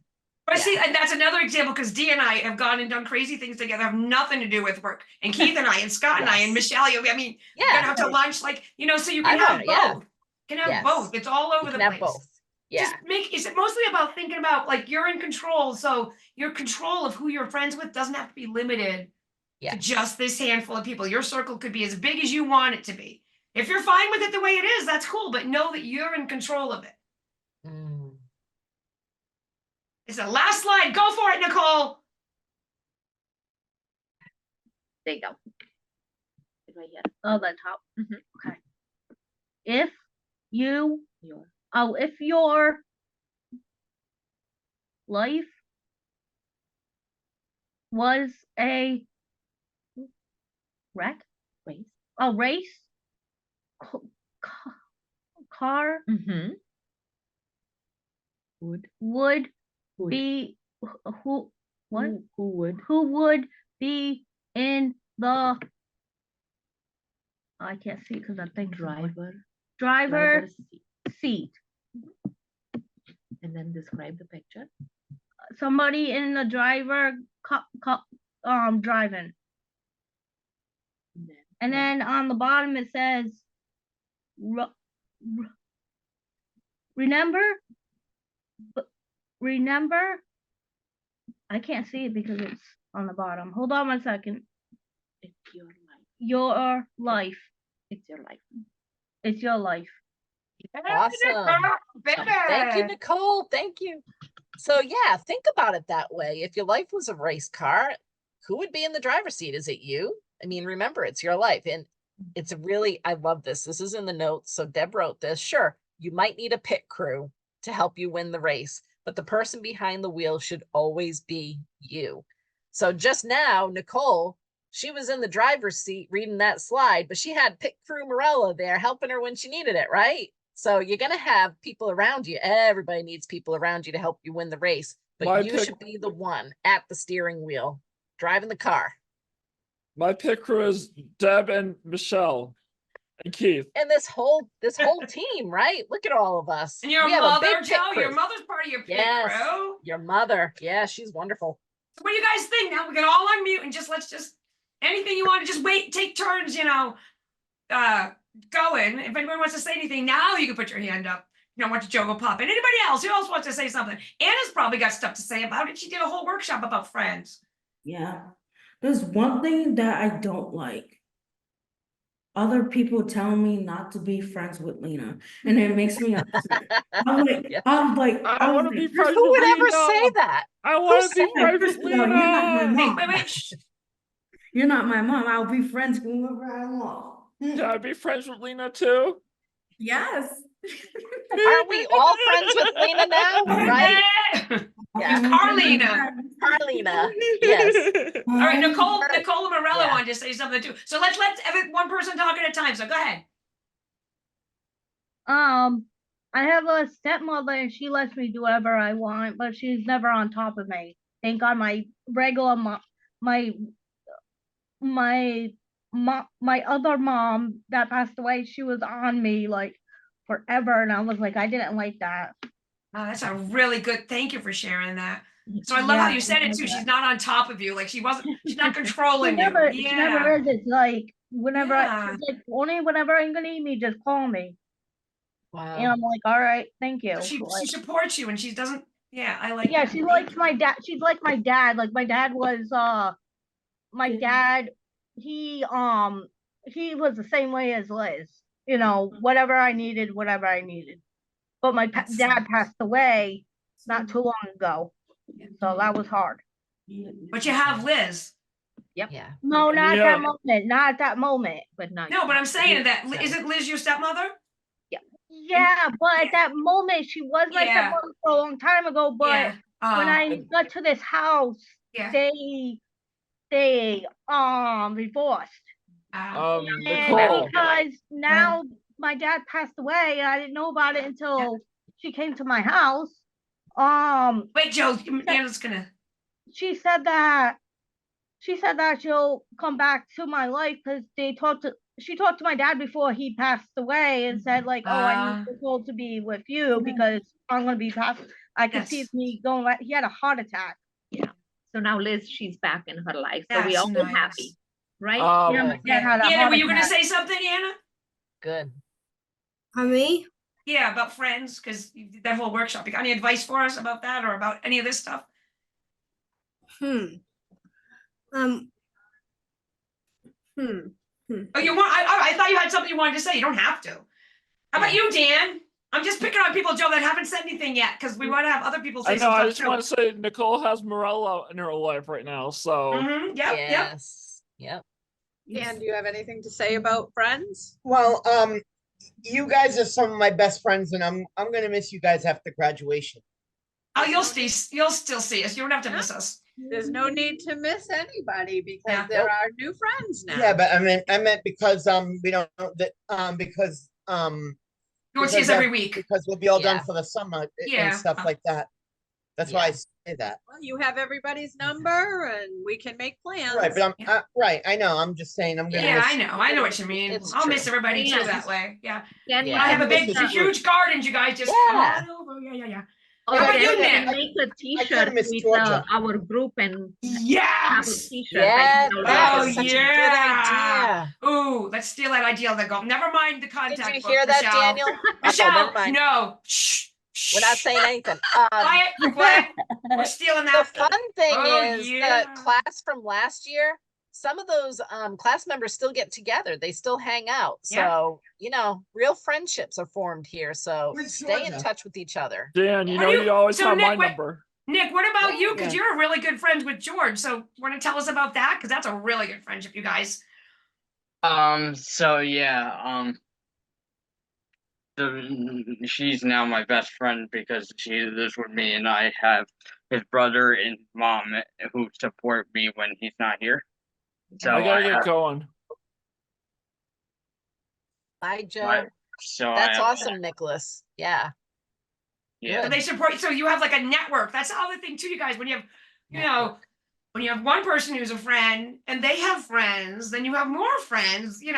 But see, and that's another example because Dee and I have gone and done crazy things together, have nothing to do with work. And Keith and I, and Scott and I, and Michelle, I mean, we're gonna have to lunch, like, you know, so you can have both. You can have both. It's all over the place. Both. Yeah. Just is it mostly about thinking about like you're in control. So your control of who you're friends with doesn't have to be limited to just this handful of people. Your circle could be as big as you want it to be. If you're fine with it the way it is, that's cool. But know that you're in control of it. It's the last slide. Go for it, Nicole. There you go. Right here. Oh, the top. Okay. If you, if your life was a race, car would be who would be in the, I can't see because I think driver seat. And then describe the picture. Somebody in the driver driving. And then on the bottom it says remember, I can't see it because it's on the bottom. Hold on 1 second. It's your life. Your life. It's your life. It's your life. Awesome. Thank you, Nicole. Thank you. So yeah, think about it that way. If your life was a race car, who would be in the driver's seat? Is it you? I mean, remember, it's your life. And it's a really, I love this. This is in the notes. So Deb wrote this. Sure, you might need a pit crew to help you win the race, but the person behind the wheel should always be you. So just now, Nicole, she was in the driver's seat reading that slide, but she had pit crew Morella there helping her when she needed it, right? So you're going to have people around you. Everybody needs people around you to help you win the race, but you should be the one at the steering wheel, driving the car. My pit crew is Deb and Michelle and Keith. And this whole team, right? Look at all of us. And your mother, Joe, your mother's part of your pit crew. Your mother. Yeah, she's wonderful. So what do you guys think? Now we can all unmute and let's anything you want to just wait, take turns, you know, going. If anyone wants to say anything now, you can put your hand up. You don't want Joe go pop in. Anybody else? Who else wants to say something? Anna's probably got stuff to say about it. She did a whole workshop about friends. Yeah. There's one thing that I don't like. Other people telling me not to be friends with Lena, and it makes me upset. I want to be friends with Lena. Who would ever say that? I want to be friends with Lena. No, you're not my mom. Wait. You're not my mom. I'll be friends with whoever I want. Can I be friends with Lena too? Yes. Aren't we all friends with Lena now? Right? Yeah. Carlina. Yes. All right, Nicole and Morella wanted to say something too. So let's one person talk at a time. So go ahead. I have a stepmother and she lets me do whatever I want, but she's never on top of me. Thank God my regular mom, my other mom that passed away, she was on me like forever, and I was like, I didn't like that. Oh, that's a really good. Thank you for sharing that. So I love how you said it too. She's not on top of you, like she's not controlling you. She never is. It's like whenever only whenever I'm gonna need me, just call me. Wow. And I'm like, all right, thank you. So she supports you, and she doesn't. Yeah, I like. Yeah, she likes my dad. She's like my dad. Like my dad was my dad. He was the same way as Liz. You know, whatever I needed. But my dad passed away not too long ago, so that was hard. But you have Liz. Yep. Yeah. No, not at that moment. But not. No, but I'm saying that isn't Liz your stepmother? Yeah. Yeah, but at that moment, she was my Yeah. stepmother for a long time ago. But Yeah. when I got to this house, Yeah. they divorced. And Nicole. because now my dad passed away, I didn't know about it until she came to my house. Wait, Joe, Anna's gonna. She said that she'll come back to my life because she talked to my dad before he passed away and said like, oh, I need Nicole to be with you because I'm gonna be passed. I can see me going. He had a heart attack. Yeah. So now Liz, she's back in her life. So That's we all nice. happy, right? Yeah, my dad had a Anna, heart were you gonna attack. say something, Anna? Good. Me? Yeah, about friends, because you did that whole workshop. You got any advice for us about that or about any of this stuff? Hmm. Oh, you want? I thought you had something you wanted to say. You don't have to. How about you, Dan? I'm just picking on people, Joe, that haven't said anything yet because we want to have other people say I know. I some just stuff want to say Nicole has Morella in her life right now. So. Yep. Yes. Yep. Dan, do you have anything to say about friends? Well, you guys are some of my best friends, and I'm gonna miss you guys after graduation. Oh, you'll still see us. You don't have to miss us. There's no need to miss anybody because there are new friends now. Yeah, but I meant because we don't know that because You won't see us every week. because we'll be all done for the summer Yeah. and stuff like that. That's why I say that. Well, you have everybody's number and we can make plans. Right, but right. I know. I'm just saying. I'm gonna. Yeah, miss- I know what you mean. I'll miss everybody too Yes. that way. Yeah. Dan, I have a big, Yeah. huge garden. You guys just come on over. Yeah. Oh, How about Dan, you, we can Nick? make a kinda t-shirt miss with Georgia. our group and have a Yes. t-shirt. Yeah, like, that Oh is such a yeah. good idea. Ooh, let's steal that idea. That go. Never mind the contact. Did you book, hear that, Michelle. Daniel? Michelle, never mind. no. Shh. We're not saying anything. Quiet. We're stealing The that. fun thing Oh, is yeah. the class from last year, some of those class members still get together. They still hang out. Yeah. So, real friendships are formed here. So Where's stay in Georgia? touch with each other. Dan, you What know do you- you always so have Nick, my what- number. Nick, what about you? Because Yeah. you're really good friends with George. So, want to tell us about that? Because that's a really good friendship, you guys. So yeah, she's now my best friend because she lives with me, and I have his brother and mom who support me when he's not here. So I gotta I get have- going. Bye, Joe. I- so I That's have- awesome, Nicholas. Yeah. Yeah. So they support you. So you have like a network. That's the other thing too, you guys. When you have, when you have one person who's a friend and they have friends, then you have more friends. Dee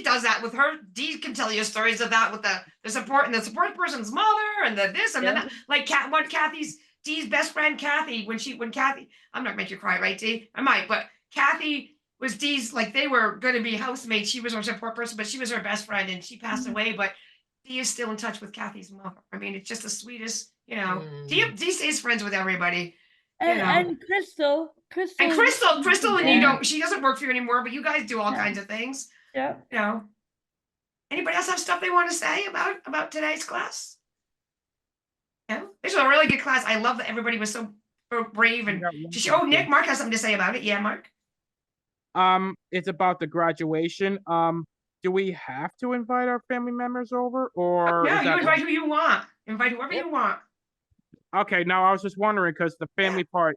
does that with her. Dee can tell you stories of that with the support and the support person's mother and the this and then that. Like Dee's best friend Kathy. When Kathy, I'm not gonna make you cry, right, Dee? I might, but Kathy was Dee's, like they were going to be housemates. She was her support person, but she was her best friend and she passed away. But Dee is still in touch with Kathy's mother. I mean, it's just the sweetest, Dee stays friends with everybody. And Crystal. And Crystal, and she doesn't work for you anymore, but you guys do all kinds of things. Yeah. Anybody else have stuff they want to say about today's class? Yeah, this was a really good class. I love that everybody was so brave and Nick, Mark has something to say about it. Yeah, Mark. It's about the graduation. Do we have to invite our family members over, or No, is you that- invite who you want. Invite whoever you want. Okay, now I was just wondering because the family part,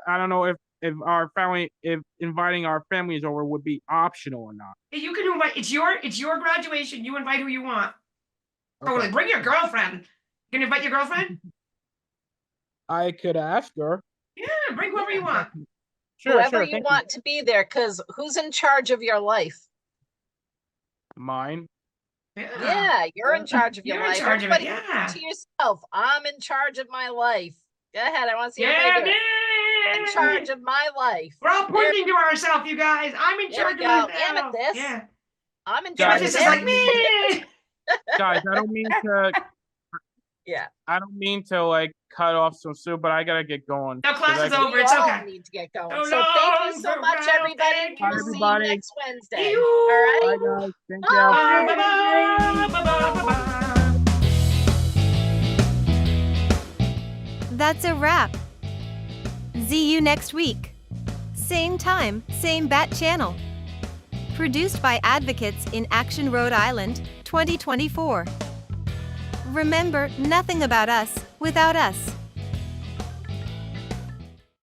I don't know if inviting our families over would be optional or not. You can invite. It's your graduation. You invite who you want. Totally. Okay. Bring your girlfriend. You can invite your girlfriend. I could ask her. Yeah, bring whoever you want. Whoever you want to be there, because who's in charge of your life? Mine. Yeah, you're in charge of your You're in life. charge of it, Everybody yeah. To yourself, I'm in charge of my life. Go ahead, I want to see Yeah, everybody do it. In charge of my life. We're all pointing to ourselves, you guys. I'm in There charge we of go. myself. Amethyst. Yeah. I'm in Guys, charge of This is like everything. me. Guys, I don't mean to. Yeah. I don't mean to like cut off so soon, but I gotta get going. No, class 'cause I is got- over. It's We all okay. need to get going. So So thank you long, so much, farewell, everybody. thank We'll you. see you Everybody. next Wednesday. See you. All right. Bye, guys. Thank you. Bye, bye, bye, bye, bye. That's a wrap. See you next week. Same time, same bat channel. Produced by Advocates in Action, Rhode Island, 2024. Remember, nothing about us without us.